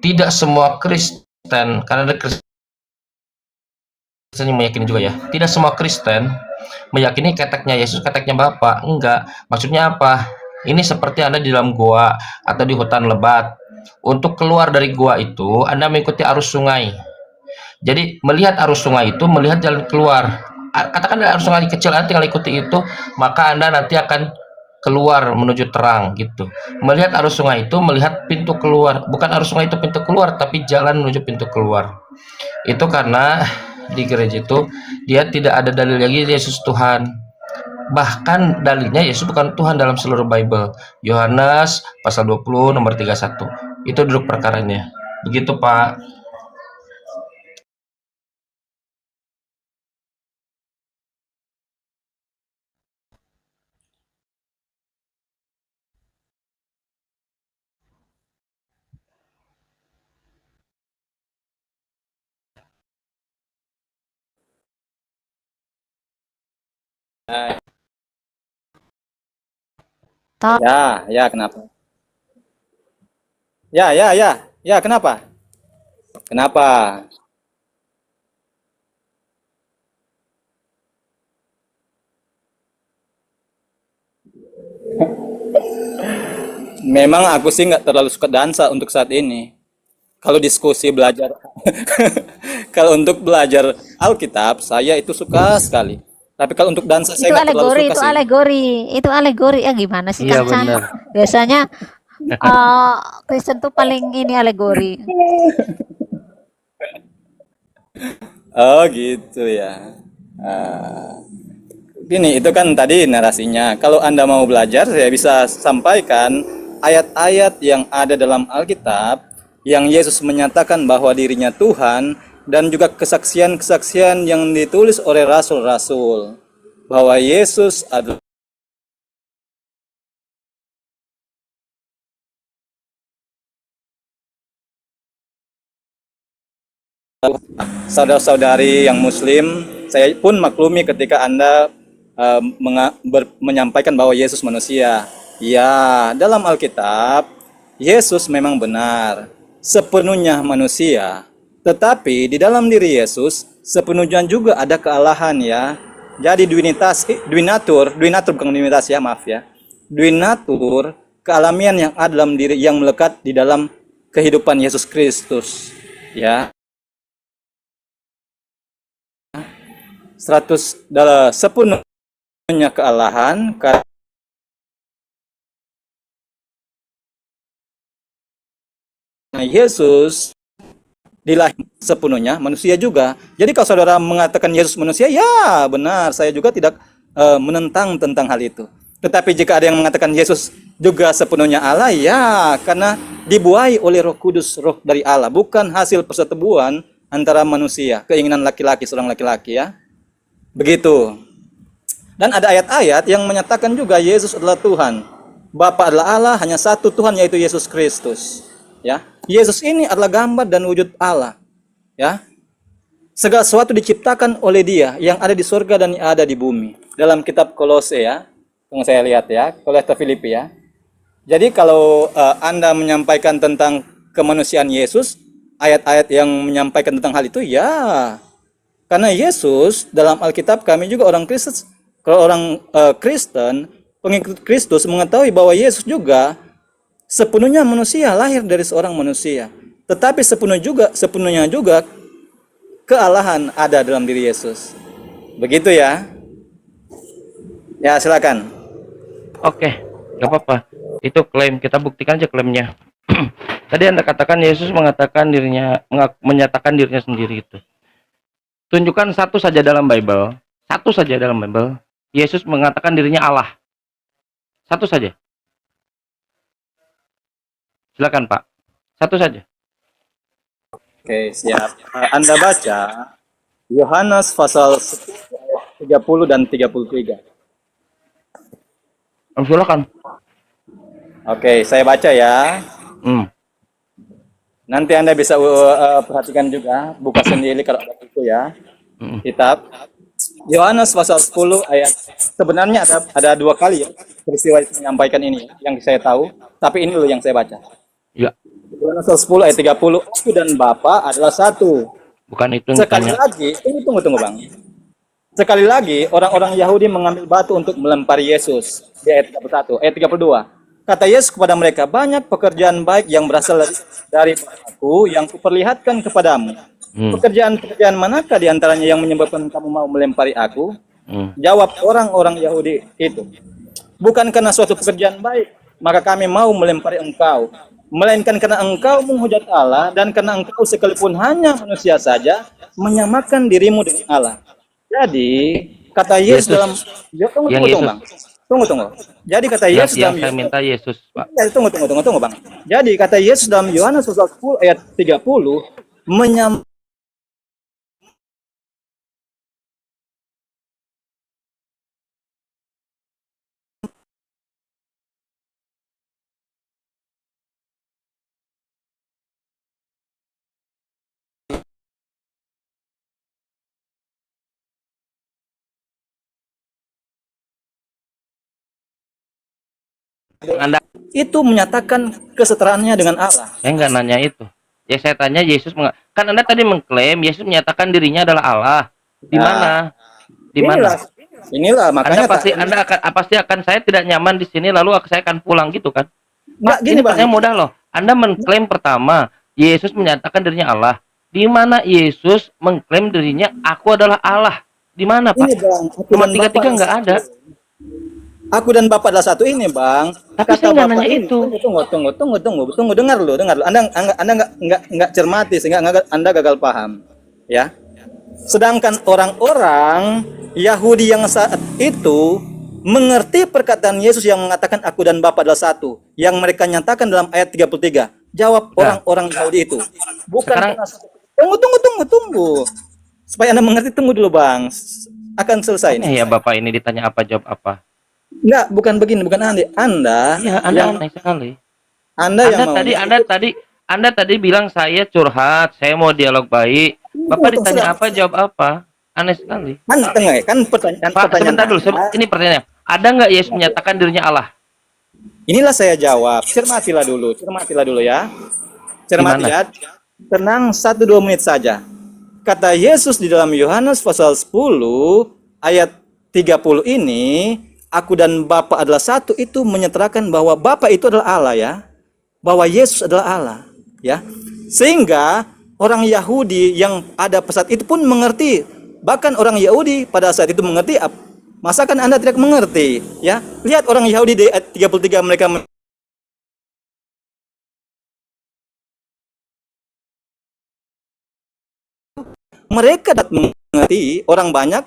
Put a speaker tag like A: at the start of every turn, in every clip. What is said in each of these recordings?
A: Tidak semua Kristen, karena ada Kristen yang meyakini juga ya. Tidak semua Kristen meyakini keteknya Yesus, keteknya Bapa. Enggak. Maksudnya apa? Ini seperti Anda di dalam gua atau di hutan lebat. Untuk keluar dari gua itu, Anda mengikuti arus sungai. Jadi melihat arus sungai itu, melihat jalan keluar. Katakan ada arus sungai kecil, Anda tinggal ikuti itu, maka Anda nanti akan keluar menuju terang gitu. Melihat arus sungai itu, melihat pintu keluar. Bukan arus sungai itu pintu keluar, tapi jalan menuju pintu keluar. Itu karena di gereja itu dia tidak ada dalil lagi Yesus Tuhan. Bahkan dalilnya Yesus bukan Tuhan dalam seluruh Bible. Yohanes pasal 20 nomor 31. Itu duduk perkaranya. Begitu, Pak.
B: Ya, kenapa? Ya, kenapa? Kenapa? Memang aku sih nggak terlalu suka dansa untuk saat ini. Kalau diskusi belajar, kalau untuk belajar Alkitab, saya itu suka sekali. Tapi kalau untuk dansa
C: Itu
B: saya nggak terlalu
C: alegori,
B: suka
C: itu
B: sih.
C: alegori, itu alegori ya gimana sih
A: Iya
C: Kang Chan?
A: benar.
C: Biasanya eh, Kristen tuh paling ini alegori.
B: Oh gitu ya. Ah, Gini, itu kan tadi narasinya. Kalau Anda mau belajar, saya bisa sampaikan ayat-ayat yang ada dalam Alkitab yang Yesus menyatakan bahwa dirinya Tuhan dan juga kesaksian-kesaksian yang ditulis oleh rasul-rasul bahwa Yesus adalah saudara-saudari yang Muslim. Saya pun maklumi ketika Anda menyampaikan bahwa Yesus manusia. Ya, dalam Alkitab, Yesus memang benar, sepenuhnya manusia. Tetapi di dalam diri Yesus, sepenuhnya juga ada kealahan ya. Jadi duinatur bukan divinitas ya, maaf ya. Duinatur, kealamian yang ada dalam diri, yang melekat di dalam kehidupan Yesus Kristus. Ya, sepenuhnya kealahan karena Yesus dilahirkan sepenuhnya manusia juga. Jadi kalau saudara mengatakan Yesus manusia, ya benar, saya juga tidak menentang tentang hal itu. Tetapi jika ada yang mengatakan Yesus juga sepenuhnya Allah, ya karena dibuai oleh Roh Kudus, roh dari Allah, bukan hasil persetubuhan antara manusia, keinginan laki-laki seorang laki-laki ya. Begitu. Dan ada ayat-ayat yang menyatakan juga Yesus adalah Tuhan. Bapa adalah Allah, hanya satu Tuhan yaitu Yesus Kristus. Ya. Yesus ini adalah gambar dan wujud Allah. Ya. Segala sesuatu diciptakan oleh Dia yang ada di surga dan yang ada di bumi. Dalam kitab Kolose ya. Yang saya lihat ya, Kolose Filipi ya. Jadi kalau Anda menyampaikan tentang kemanusiaan Yesus, ayat-ayat yang menyampaikan tentang hal itu ya, karena Yesus dalam Alkitab kami juga orang Kristen, kalau orang Kristen, pengikut Kristus mengetahui bahwa Yesus juga sepenuhnya manusia, lahir dari seorang manusia. Tetapi sepenuhnya juga kealahan ada dalam diri Yesus. Begitu ya. Ya, silakan.
A: Oke, nggak apa-apa. Itu klaim, kita buktikan aja klaimnya. Tadi Anda katakan Yesus mengatakan dirinya, menyatakan dirinya sendiri itu. Tunjukkan satu saja dalam Bible, satu saja dalam Bible, Yesus mengatakan dirinya Allah. Satu saja. Silakan Pak. Satu saja.
B: Oke, siap. Anda baca Yohanes pasal 10 ayat 30 dan 33.
A: Silakan.
B: Oke, saya baca ya. Nanti Anda bisa perhatikan juga, buka sendiri kalau ada buku ya. Kitab Yohanes pasal 10 ayat. Sebenarnya ada dua kali ya peristiwa yang menyampaikan ini yang saya tahu, tapi ini loh yang saya baca.
A: Ya.
B: Yohanes 10 ayat 30, aku dan Bapa adalah satu.
A: Bukan itu yang
B: Sekali
A: ditanya.
B: lagi, tunggu Bang. Sekali lagi orang-orang Yahudi mengambil batu untuk melempari Yesus di ayat 31, ayat 32. Kata Yesus kepada mereka, banyak pekerjaan baik yang berasal dari Bapakku yang kuperlihatkan kepadamu. Pekerjaan-pekerjaan manakah di antaranya yang menyebabkan kamu mau melempari aku? Jawab orang-orang Yahudi itu, bukan karena suatu pekerjaan baik, maka kami mau melempari engkau, melainkan karena engkau menghujat Allah dan karena engkau sekalipun hanya manusia saja menyamakan dirimu dengan Allah. Jadi kata Yesus dalam tunggu. Jadi kata Yesus dalam
A: saya minta Yesus, Pak.
B: Ya, tunggu Bang. Jadi kata Yesus dalam Yohanes pasal 10 ayat 30 menyamakan
A: Anda,
B: itu menyatakan kesetaraannya dengan Allah.
A: saya nggak nanya itu. Ya saya tanya Yesus kan Anda tadi mengklaim Yesus menyatakan dirinya adalah Allah. Di mana? Di mana?
B: Inilah makanya
A: pasti akan saya tidak nyaman di sini lalu saya akan pulang gitu kan.
B: Nggak,
A: Pak,
B: gini,
A: ini
B: Bang.
A: pertanyaan mudah loh. Anda mengklaim pertama Yesus menyatakan dirinya Allah. Di mana Yesus mengklaim dirinya aku adalah Allah? Di mana, Pak?
B: Ini, Bang,
A: Cuma tiga-tiga nggak ada.
B: Aku dan Bapak adalah satu ini, Bang.
A: Tapi saya nggak nanya
B: ini,
A: itu.
B: Tunggu, dengar lu. Anda nggak cermati sehingga Anda gagal paham, ya. Sedangkan orang-orang Yahudi yang saat itu mengerti perkataan Yesus yang mengatakan aku dan Bapa adalah satu, yang mereka nyatakan dalam ayat 33. Jawab orang-orang Yahudi itu. Bukan
A: Sekarang,
B: tunggu. Supaya Anda mengerti, tunggu dulu, Bang. Akan selesai ini.
A: ya Bapak ini ditanya apa jawab apa?
B: Enggak, bukan begini, bukan Anda.
A: Ya, Anda aneh sekali. Anda tadi bilang saya curhat, saya mau dialog baik. Bapak ditanya apa jawab apa? Aneh sekali.
B: Kan pertanyaan.
A: Pak, sebentar dulu. Ini pertanyaannya. Ada nggak Yesus menyatakan dirinya Allah?
B: Inilah saya jawab. Cermatilah dulu ya. Cermati ya. Tenang 1-2 menit saja. Kata Yesus di dalam Yohanes pasal 10 ayat 30 ini, aku dan Bapa adalah satu, itu menyatakan bahwa Bapa itu adalah Allah ya. Bahwa Yesus adalah Allah ya. Sehingga orang Yahudi yang ada pada saat itu pun mengerti. Bahkan orang Yahudi pada saat itu mengerti. Masakan Anda tidak mengerti ya? Lihat orang Yahudi di ayat 33 mereka dapat mengerti, orang banyak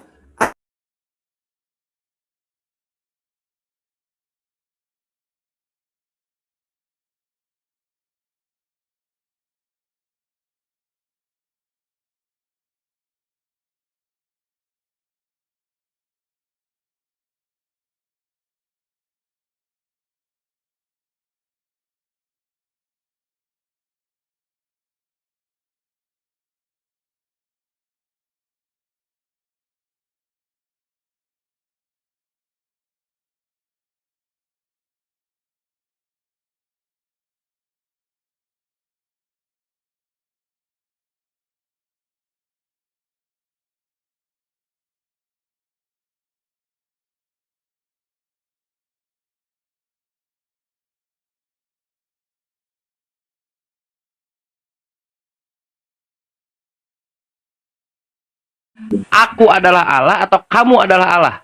A: Aku adalah Allah atau kamu adalah Allah?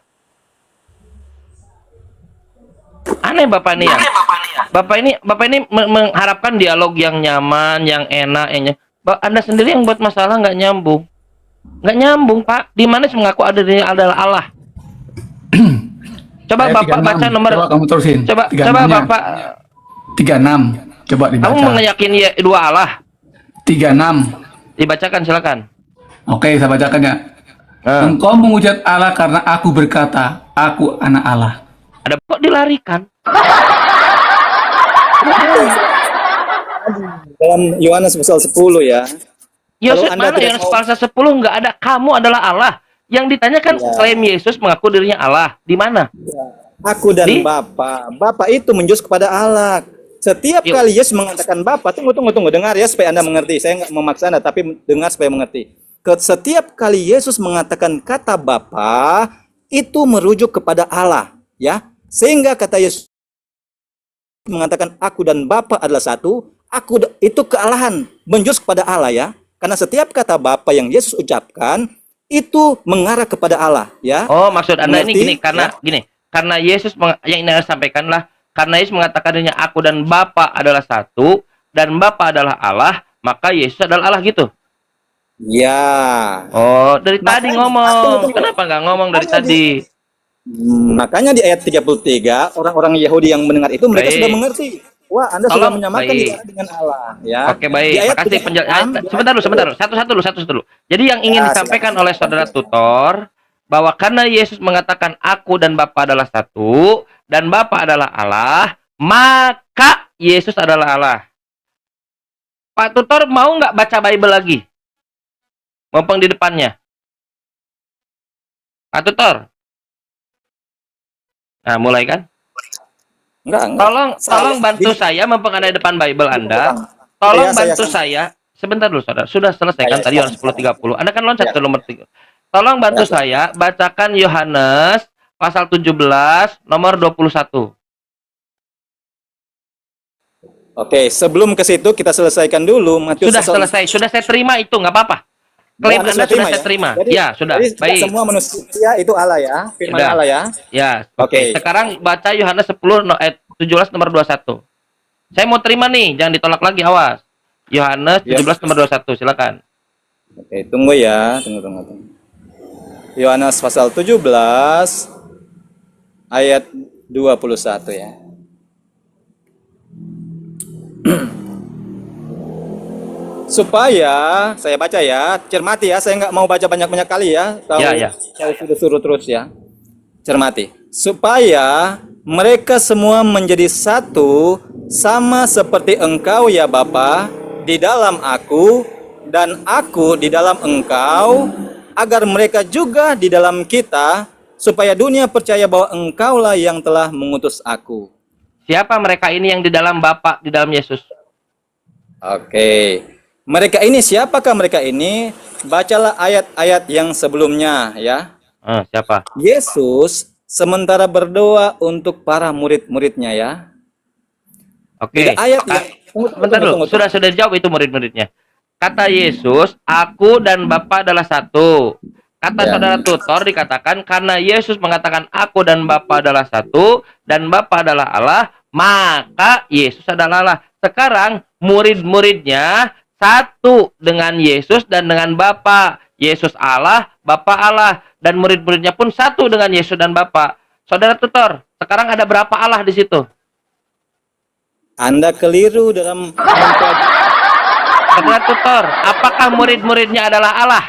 A: Aneh Bapak ini ya. Bapak ini mengharapkan dialog yang nyaman, yang enak, Anda sendiri yang buat masalah nggak nyambung. Nggak nyambung, Pak. Di mana mengaku dirinya adalah Allah? Coba Bapak baca nomor.
D: Coba kamu terusin.
A: Coba Bapak
D: 36. Coba dibaca.
A: Kamu meyakini dua Allah?
D: 36.
A: Dibacakan silakan.
D: Oke, saya bacakan ya. Engkau menghujat Allah karena aku berkata, aku anak Allah.
A: Ada kok dilarikan?
B: dalam Yohanes pasal 10 ya.
A: Yesus mana Yohanes pasal 10 nggak ada kamu adalah Allah. Yang ditanyakan klaim Yesus mengaku dirinya Allah. Di mana?
B: Aku dan Bapa. Bapa itu menjurus kepada Allah. Setiap
A: Yuk.
B: kali Yesus mengatakan Bapa, tunggu, dengar ya supaya Anda mengerti. Saya nggak memaksa Anda, tapi dengar supaya mengerti. Setiap kali Yesus mengatakan kata Bapa, itu merujuk kepada Allah, ya. Sehingga kata Yesus mengatakan aku dan Bapa adalah satu, itu kealahan, menjurus kepada Allah, ya. Karena setiap kata Bapa yang Yesus ucapkan itu mengarah kepada Allah, ya.
A: Oh, maksud Anda ini
B: Mengerti?
A: gini, karena Yesus yang ini Anda sampaikanlah, karena Yesus mengatakan dirinya aku dan Bapa adalah satu dan Bapa adalah Allah, maka Yesus adalah Allah gitu.
B: Ya.
A: Oh, dari tadi
B: Makanya-
A: ngomong. Kenapa nggak ngomong dari
B: Makanya
A: tadi?
B: Makanya di ayat 33 orang-orang Yahudi yang mendengar itu mereka
A: Baik.
B: sudah mengerti. Wah, Anda sudah
A: Tolong,
B: menyamakan
A: baik.
B: diri Anda dengan Allah, ya.
A: Oke,
B: Di
A: baik.
B: ayat
A: Makasih
B: 36,
A: sebentar dulu. Satu dulu. Jadi yang ingin
B: Ya,
A: disampaikan
B: silakan.
A: oleh saudara tutor bahwa karena Yesus mengatakan aku dan Bapa adalah satu dan Bapa adalah Allah, maka Yesus adalah Allah. Pak tutor mau nggak baca Bible lagi? Mumpung di depannya. Pak tutor. Nah, mulai kan?
B: Enggak.
A: Tolong bantu saya mempengaruhi depan Bible Anda. Tolong bantu saya. Sebentar dulu, saudara. Sudah selesai kan tadi Yohanes 10:30. Anda kan loncat ke nomor 3. Tolong bantu saya bacakan Yohanes pasal 17 nomor 21.
B: Oke, sebelum ke situ kita selesaikan dulu Matius
A: Sudah
B: pasal-
A: selesai. Sudah saya terima itu, nggak apa-apa. Klaim
B: Anda
A: Anda sudah saya
B: ya?
A: terima.
B: Jadi,
A: Ya, sudah.
B: Jadi tidak
A: Baik.
B: semua manusia itu Allah, ya. Firman
A: Sudah.
B: Allah, ya.
A: Ya, oke.
B: Oke.
A: Sekarang baca Yohanes 17 nomor 21. Saya mau terima nih, jangan ditolak lagi, awas. Yohanes
B: Ya.
A: 17 nomor 21, silakan.
B: Oke, tunggu ya. Tunggu. Yohanes pasal 17 ayat 21, ya. Supaya saya baca ya, cermati ya, saya nggak mau baca banyak-banyak kali ya.
A: Ya.
B: Saya suruh terus ya. Cermati. Supaya mereka semua menjadi satu sama seperti Engkau ya Bapa di dalam aku dan aku di dalam Engkau, agar mereka juga di dalam kita, supaya dunia percaya bahwa Engkaulah yang telah mengutus aku.
A: Siapa mereka ini yang di dalam Bapa, di dalam Yesus?
B: Oke. Mereka ini siapakah mereka ini? Bacalah ayat-ayat yang sebelumnya ya.
A: Siapa?
B: Yesus sementara berdoa untuk para murid-muridnya ya.
A: Oke.
B: Di ayat yang
A: Bentar dulu. Sudah jawab itu murid-muridnya. Kata Yesus, aku dan Bapa adalah satu. Kata
B: Ya.
A: saudara tutor dikatakan karena Yesus mengatakan aku dan Bapa adalah satu dan Bapa adalah Allah, maka Yesus adalah Allah. Sekarang murid-muridnya satu dengan Yesus dan dengan Bapa. Yesus Allah, Bapa Allah, dan murid-muridnya pun satu dengan Yesus dan Bapa. Saudara tutor, sekarang ada berapa Allah di situ?
B: Anda keliru dalam
A: Saudara tutor, apakah murid-muridnya adalah Allah?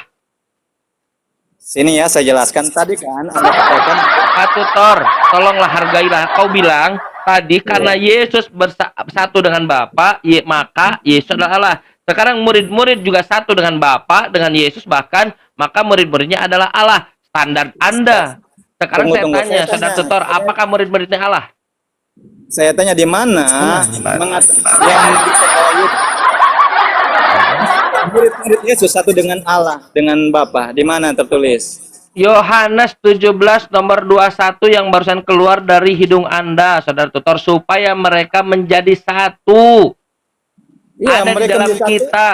B: sini ya, saya jelaskan tadi kan Anda katakan
A: Pak tutor, tolonglah hargailah. Kau bilang tadi karena Yesus bersatu dengan Bapa, maka Yesus adalah Allah. Sekarang murid-murid juga satu dengan Bapa, dengan Yesus bahkan, maka murid-muridnya adalah Allah. Standar Anda. Sekarang
B: Tunggu,
A: saya
B: tunggu.
A: tanya,
B: Saya
A: saudara
B: tanya.
A: tutor, apakah murid-muridnya Allah?
B: saya tanya di mana yang murid-murid Yesus satu dengan Allah, dengan Bapa, di mana tertulis?
A: Yohanes 17 nomor 21 yang barusan keluar dari hidung Anda, saudara tutor, supaya mereka menjadi satu.
B: Iya,
A: Ada di
B: mereka
A: dalam
B: menjadi satu.
A: kita.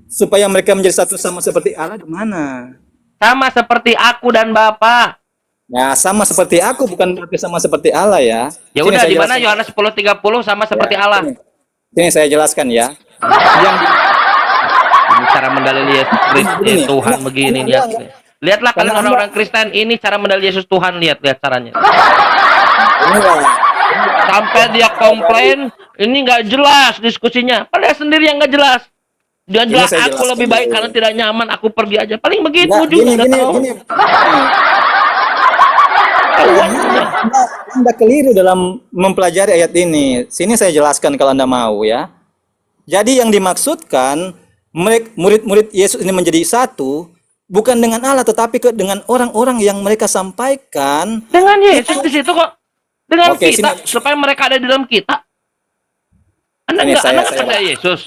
B: Supaya mereka menjadi satu sama seperti Allah di mana?
A: Sama seperti aku dan Bapa.
B: Nah, sama seperti aku bukan berarti sama seperti Allah ya.
A: Ya
B: Sini
A: udah,
B: saya
A: di mana
B: jelaskan.
A: Yohanes 10:30 sama seperti
B: Ya,
A: Allah.
B: Sini saya jelaskan ya. Yang
A: Ini cara mendalil Yesus Kristus
B: Begini.
A: Tuhan begini,
B: Enggak,
A: lihat. Lihatlah kalian
B: Karena
A: orang-orang Kristen ini cara mendalil Yesus Tuhan, lihat caranya.
B: inilah.
A: Sampai dia komplain, ini nggak jelas diskusinya. Padahal sendiri yang nggak jelas. Dia
B: Ini
A: jelas
B: saya
A: aku
B: jelaskan
A: lebih baik
B: dulu.
A: karena tidak nyaman, aku pergi aja. Paling begitu
B: Enggak,
A: juga
B: gini,
A: udah
B: gini,
A: tahu.
B: gini. Anda keliru dalam mempelajari ayat ini. Sini saya jelaskan kalau Anda mau ya. Jadi yang dimaksudkan murid-murid Yesus ini menjadi satu bukan dengan Allah tetapi dengan orang-orang yang mereka sampaikan.
A: Dengan Yesus di situ kok. Dengan
B: Oke,
A: kita,
B: sini.
A: supaya mereka ada di dalam kita. Anda
B: Ini
A: nggak
B: saya-
A: percaya Yesus.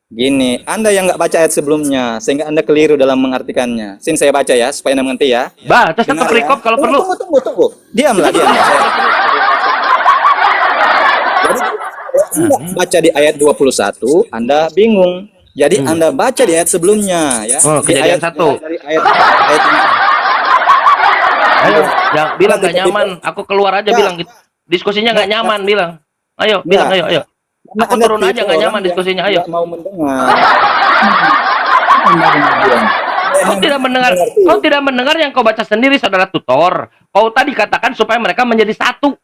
B: Gini, Anda yang nggak baca ayat sebelumnya, sehingga Anda keliru dalam mengartikannya. Sini saya baca ya, supaya Anda mengerti ya.
A: Baca satu
B: Dengar ya.
A: perikop kalau perlu.
B: Tunggu. Diamlah. Jadi, Anda baca di ayat 21, Anda bingung. Jadi Anda baca di ayat sebelumnya ya.
A: Oh,
B: Di
A: Kejadian
B: ayat,
A: satu.
B: dari ayat ini.
A: Ayo, jangan bilang nggak nyaman. Aku keluar aja
B: Ya.
A: bilang diskusinya nggak nyaman bilang. Ayo,
B: Ya.
A: bilang ayo.
B: Karena
A: Aku
B: Anda
A: turun
B: tipe
A: aja nggak
B: orang
A: nyaman
B: yang
A: diskusinya. Ayo.
B: nggak mau mendengar.
A: Kau tidak mendengar yang kau baca sendiri, saudara tutor. Kau tadi katakan supaya mereka menjadi satu,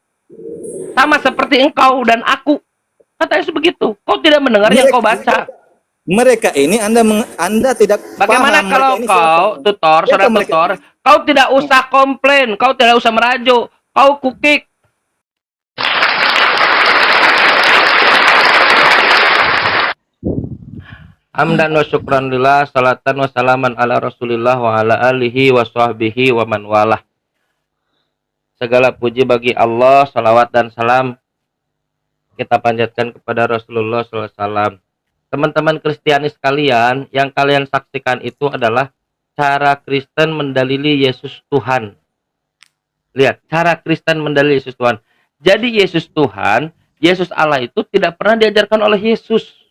A: sama seperti engkau dan aku. Kata Yesus begitu. Kau tidak mendengar yang kau baca.
B: Mereka ini Anda tidak
A: Bagaimana
B: paham
A: kalau
B: mereka ini
A: kau,
B: siapa.
A: tutor,
B: Siapa
A: saudara
B: mereka
A: tutor,
B: ini?
A: kau tidak usah komplain, kau tidak usah merajuk, kau kukik. Hamdan wa syukran lillah, salatan wa salaman ala rasulillah wa ala alihi wa sahbihi wa man walah. Segala puji bagi Allah, salawat dan salam kita panjatkan kepada Rasulullah SAW. Teman-teman Kristiani sekalian, yang kalian saksikan itu adalah cara Kristen mendalili Yesus Tuhan. Lihat, cara Kristen mendalili Yesus Tuhan. Jadi Yesus Tuhan, Yesus Allah itu tidak pernah diajarkan oleh Yesus.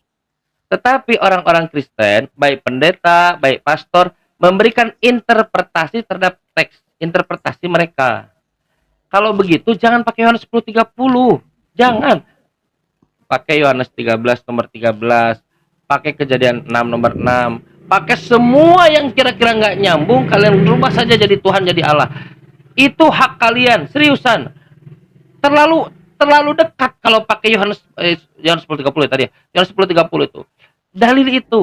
A: Tetapi orang-orang Kristen, baik pendeta, baik pastor, memberikan interpretasi terhadap teks, interpretasi mereka. Kalau begitu, jangan pakai Yohanes 10:30. Jangan. Pakai Yohanes 13 nomor 13. Pakai Kejadian 6 nomor 6. Pakai semua yang kira-kira nggak nyambung, kalian rubah saja jadi Tuhan, jadi Allah. Itu hak kalian, seriusan. Terlalu dekat kalau pakai Yohanes 10:30 tadi ya. Yohanes 10:30 itu. Dalil itu,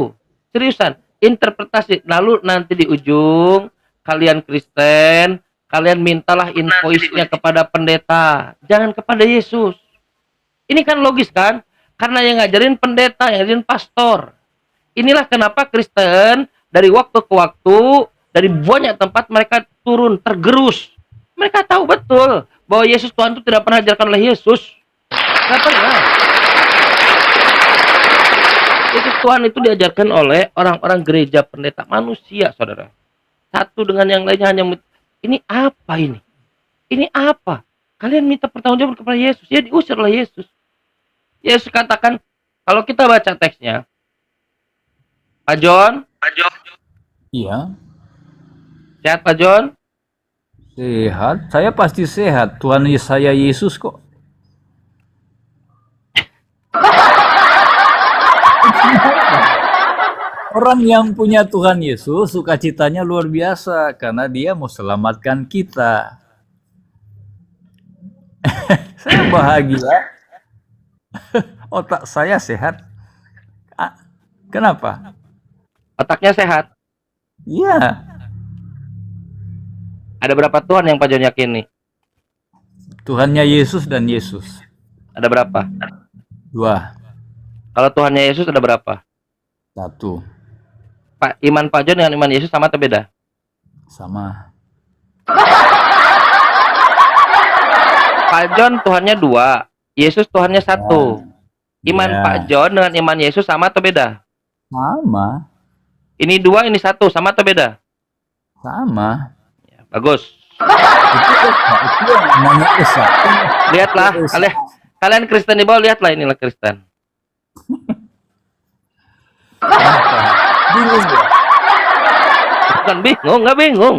A: seriusan, interpretasi. Lalu nanti di ujung kalian Kristen, kalian mintalah invoice-nya kepada pendeta, jangan kepada Yesus. Ini kan logis kan? Karena yang ngajarin pendeta, yang ngajarin pastor. Inilah kenapa Kristen dari waktu ke waktu, dari banyak tempat mereka turun, tergerus. Mereka tahu betul bahwa Yesus Tuhan itu tidak pernah diajarkan oleh Yesus. Tidak pernah. Yesus Tuhan itu diajarkan oleh orang-orang gereja, pendeta, manusia, saudara. Satu dengan yang lainnya hanya ini apa ini? Ini apa? Kalian minta pertanggungjawaban kepada Yesus, ya diusir oleh Yesus. Yesus katakan, kalau kita baca teksnya, Pak John,
E: Iya,
A: sehat Pak John?
E: sehat. Saya pasti sehat. Tuhan saya Yesus kok. Orang yang punya Tuhan Yesus, sukacitanya luar biasa karena dia mau selamatkan kita. Saya bahagia. Otak saya sehat. Kenapa?
A: Otaknya sehat.
E: Iya,
A: Ada berapa Tuhan yang Pak John yakini?
E: Tuhannya Yesus dan Yesus.
A: Ada berapa?
E: 2,
A: Kalau Tuhannya Yesus ada berapa?
E: 1,
A: Pak, iman Pak John dengan iman Yesus sama atau beda?
E: sama.
A: Pak John Tuhannya 2, Yesus Tuhannya 1. Iman
E: Ya.
A: Pak John dengan iman Yesus sama atau beda?
E: Sama,
A: Ini 2, ini 1, sama atau beda?
E: sama.
A: Ya, bagus.
E: Itu yang namanya Esa.
A: Lihatlah, kalian Kristen di bawah, lihatlah inilah Kristen.
E: Bingung ya?
A: Bukan bingung, nggak bingung.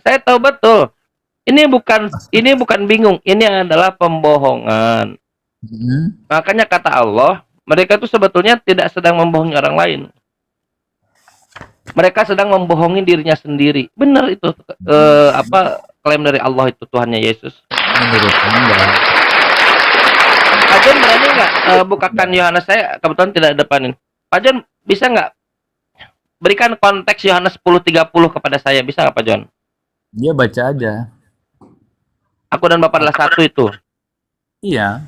A: Saya tahu betul. Ini bukan bingung, ini adalah pembohongan. Makanya kata Allah, mereka itu sebetulnya tidak sedang membohongi orang lain. Mereka sedang membohongi dirinya sendiri. Benar itu klaim dari Allah itu Tuhannya Yesus.
E: Menurut Anda.
A: Pak John berani nggak bukakan Yohanes? Saya kebetulan tidak depanin. Pak John bisa nggak berikan konteks Yohanes 10:30 kepada saya? Bisa nggak Pak John?
E: Dia baca aja.
A: Aku dan Bapak adalah satu itu.
E: Iya.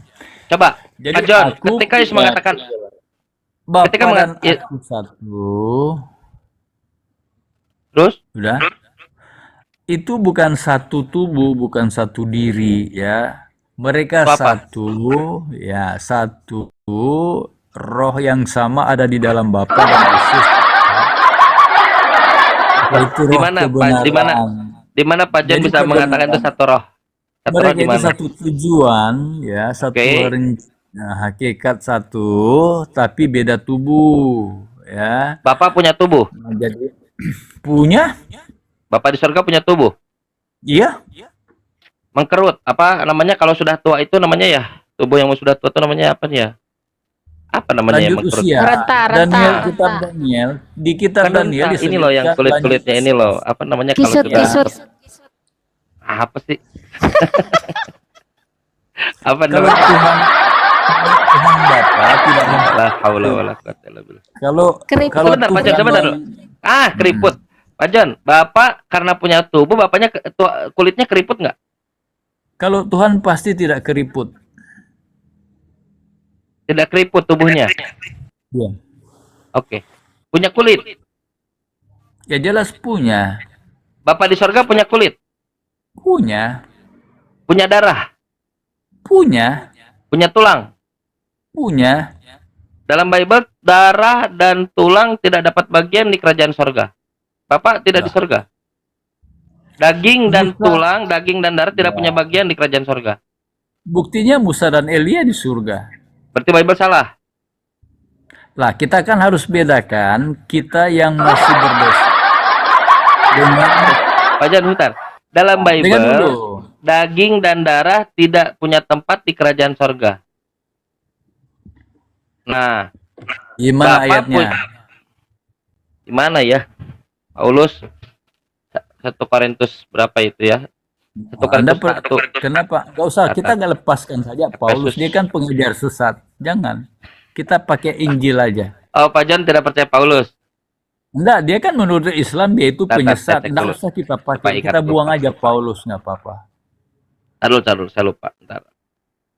A: Coba,
E: Jadi
A: Pak John,
E: aku
A: ketika Yesus mengatakan,
E: Bapak
A: ketika
E: dan
A: ya.
E: aku satu.
A: terus,
E: Udah. Itu bukan satu tubuh, bukan satu diri ya. Mereka
A: Itu apa?
E: satu, ya satu roh yang sama ada di dalam Bapa dan Yesus. Itu
A: Di
E: roh
A: mana
E: kebenaran.
A: di mana Pak Jan
E: Jadi
A: bisa mengatakan itu
E: kebenaran.
A: satu roh? Satu roh
E: Mereka
A: di
E: itu
A: mana?
E: satu tujuan, ya, satu
A: Oke.
E: hakikat satu, tapi beda tubuh, ya.
A: Bapak punya tubuh.
E: Nah, jadi punya,
A: Bapak di surga punya tubuh.
E: iya,
A: Mengkerut. Apa namanya kalau sudah tua itu namanya ya? Tubuh yang sudah tua itu namanya apa ya? Apa namanya yang
E: lanjut
A: mengkerut?
E: usia.
C: Renta,
E: Daniel,
C: renta.
E: kitab Daniel, di kitab
A: Kan
E: Daniel
A: renta ini loh yang
E: disebutkan lanjut
A: kulit-kulitnya ini
E: usia.
A: loh. Apa namanya kalau
C: Kisut,
A: sudah
C: kisut.
A: apa sih? Apa
E: Kalau
A: namanya?
E: Tuhan Bapa tidak
A: La haula wala quwata illa billah.
E: kalau
C: Keriput.
E: kalau
A: Sebentar, Pak Jan,
E: Tuhan
A: sebentar. Keriput. Pak Jan, Bapak karena punya tubuh, Bapaknya kulitnya keriput nggak?
E: kalau Tuhan pasti tidak keriput.
A: Tidak keriput tubuhnya.
E: Ya.
A: Oke. Punya kulit.
E: Ya jelas punya.
A: Bapak di surga punya kulit.
E: Punya.
A: Punya darah.
E: Punya.
A: Punya tulang.
E: Punya.
A: Dalam Bible, darah dan tulang tidak dapat bagian di kerajaan surga. Bapak tidak di surga. Daging dan
E: Musa.
A: tulang, daging dan darah tidak punya bagian di kerajaan surga.
E: Buktinya Musa dan Elia di surga.
A: Berarti Bible salah.
E: Lah, kita kan harus bedakan kita yang masih berdosa dengan
A: Pak Jan, bentar. Dalam
E: dengan
A: Bible,
E: dulu.
A: daging dan darah tidak punya tempat di kerajaan surga. Nah,
E: Gimana
A: Bapak
E: ayatnya?
A: gimana ya? Paulus 1 Korintus berapa itu ya? 1
E: Anda
A: Korintus 1.
E: kenapa? Gak usah, kita nggak lepaskan saja Paulus.
A: Efesus.
E: Dia kan pengejar sesat. Jangan. Kita pakai Injil aja.
A: Oh, Pak Jan tidak percaya Paulus.
E: Enggak, dia kan menurut Islam dia itu
A: Tar,
E: penyesat.
A: tar,
E: Enggak
A: dulu.
E: usah kita
A: Bapak
E: pakai.
A: ikat
E: Kita
A: dulu,
E: buang
A: Pak.
E: aja Paulus, nggak apa-apa.
A: Taruh, saya lupa. Bentar.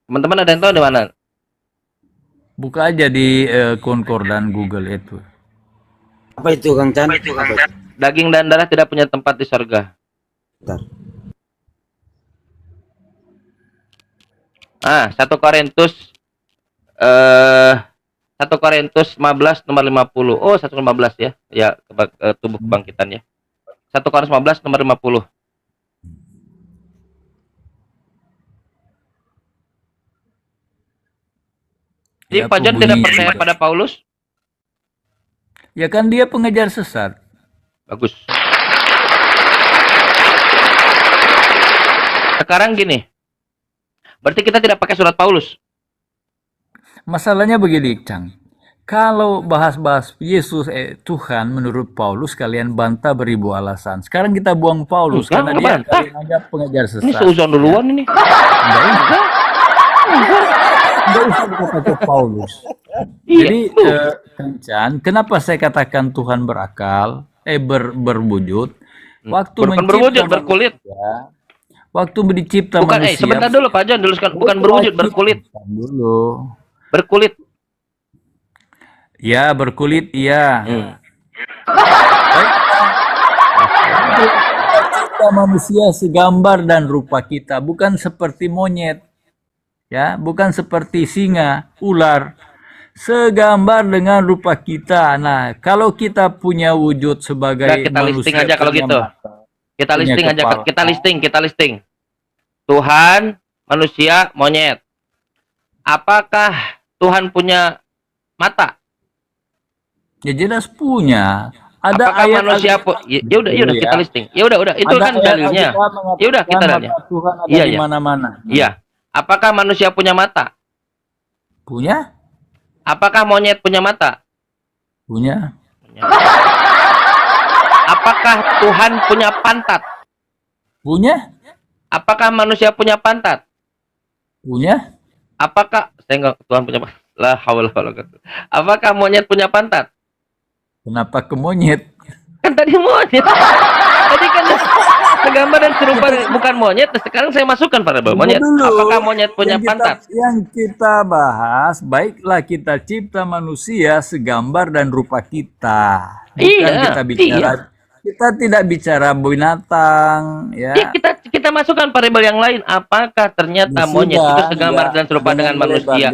A: Teman-teman ada yang tahu di mana?
E: Buka aja di konkordan Google itu.
F: Apa itu Kang Chan? Apa itu?
A: Daging dan darah tidak punya tempat di surga.
F: Bentar.
A: 1 Korintus 1 Korintus 15 nomor 50. Oh, 115 ya. Ya, tubuh kebangkitan ya. 1 Korintus 15 nomor 50. Jadi
E: Ya,
A: Pak Jan
E: aku
A: tidak
E: bunyi
A: percaya
E: juga.
A: pada Paulus?
E: Ya kan dia pengejar sesat.
A: Bagus. Sekarang gini. Berarti kita tidak pakai surat Paulus.
E: Masalahnya begini, Cang. Kalau bahas-bahas Yesus Tuhan menurut Paulus kalian bantah beribu alasan. Sekarang kita buang Paulus
A: Enggak,
E: karena
A: enggak
E: dia
A: bantah.
E: kalian anggap pengejar
A: Ini
E: sesat.
A: seuzon duluan ini.
E: Enggak usah. Enggak usah pakai Paulus.
A: Iya.
E: Jadi Kang Chan, kenapa saya katakan Tuhan berakal, berwujud? Waktu
A: Bukan
E: mencipta
A: berwujud, berkulit.
E: manusia, waktu dicipta
A: Bukan,
E: manusia.
A: sebentar dulu Pak Jan, bukan berwujud, berkulit.
E: Bukan dulu.
A: Berkulit.
E: Ya, berkulit, iya. Kita manusia segambar dan rupa kita, bukan seperti monyet. Ya, bukan seperti singa, ular. Segambar dengan rupa kita. Nah, kalau kita punya wujud sebagai
A: Nah, kita listing
E: manusia
A: aja kalau
E: punya
A: gitu.
E: mata,
A: Kita
E: punya
A: listing aja,
E: kepala.
A: kita listing. Tuhan, manusia, monyet. Apakah Tuhan punya mata?
E: Ya jelas punya. Ada
A: Apakah
E: ayat
A: manusia ya udah
E: Dulu
A: kita
E: ya.
A: listing. Ya udah, itu
E: Ada
A: kan
E: ayat
A: dalilnya.
E: Alkitab mengatakan
A: Ya udah, kita
E: mata
A: dalilnya.
E: Tuhan ada
A: Iya,
E: di
A: iya.
E: mana-mana.
A: Iya. Apakah manusia punya mata?
E: Punya?
A: Apakah monyet punya mata?
E: Punya.
A: Apakah Tuhan punya pantat?
E: Punya?
A: Apakah manusia punya pantat?
E: Punya?
A: Apakah saya enggak Tuhan punya pantat? La haula wala quwata. Apakah monyet punya pantat?
E: Kenapa ke monyet?
A: Kan tadi monyet. Tadi kan segambar dan serupa bukan monyet. Sekarang saya masukkan pada monyet.
E: Tunggu dulu.
A: Apakah monyet punya pantat?
E: Yang kita bahas, baiklah kita cipta manusia segambar dan rupa kita. Bukan
A: Iya,
E: kita bicara. kita tidak bicara binatang, ya.
A: Ya kita masukkan variabel yang lain. Apakah ternyata
E: Ya
A: monyet
E: sudah,
A: itu segambar dan serupa
E: jangan
A: dengan
E: melebar,
A: manusia?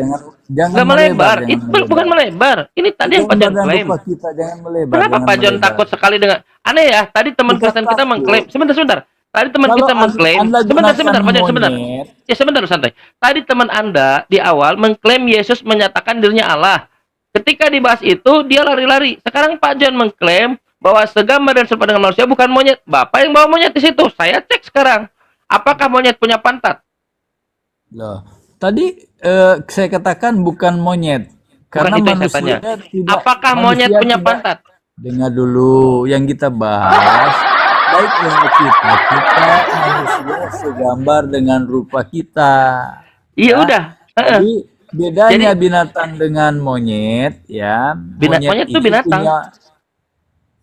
E: jangan
A: Nggak melebar.
E: jangan
A: Itu bukan melebar. Ini tadi yang Pak
E: Gambar
A: John
E: dan
A: klaim.
E: rupa kita jangan melebar.
A: Kenapa
E: jangan
A: Pak John
E: melebar.
A: takut sekali dengan aneh ya? Tadi teman
E: Bukan
A: Kristen kita
E: takut.
A: mengklaim. Sebentar. Tadi teman
E: Kalau
A: kita mengklaim.
E: Anda
A: Sebentar,
E: gunakan
A: Pak John, sebentar.
E: monyet,
A: Ya sebentar, santai. Tadi teman Anda di awal mengklaim Yesus menyatakan dirinya Allah. Ketika dibahas itu, dia lari-lari. Sekarang Pak John mengklaim bahwa segambar dan serupa dengan manusia bukan monyet. Bapak yang bawa monyet di situ. Saya cek sekarang. Apakah monyet punya pantat?
E: loh. Tadi saya katakan bukan monyet.
A: Bukan
E: Karena
A: itu yang saya
E: manusia
A: tanya.
E: tidak.
A: Apakah monyet
E: manusia
A: punya
E: tidak-
A: pantat?
E: Dengar dulu yang kita bahas. Baik yang kita manusia segambar dengan rupa kita.
A: Iya
E: Ya.
A: udah.
E: Jadi bedanya binatang dengan monyet, ya.
A: Monyet itu binatang.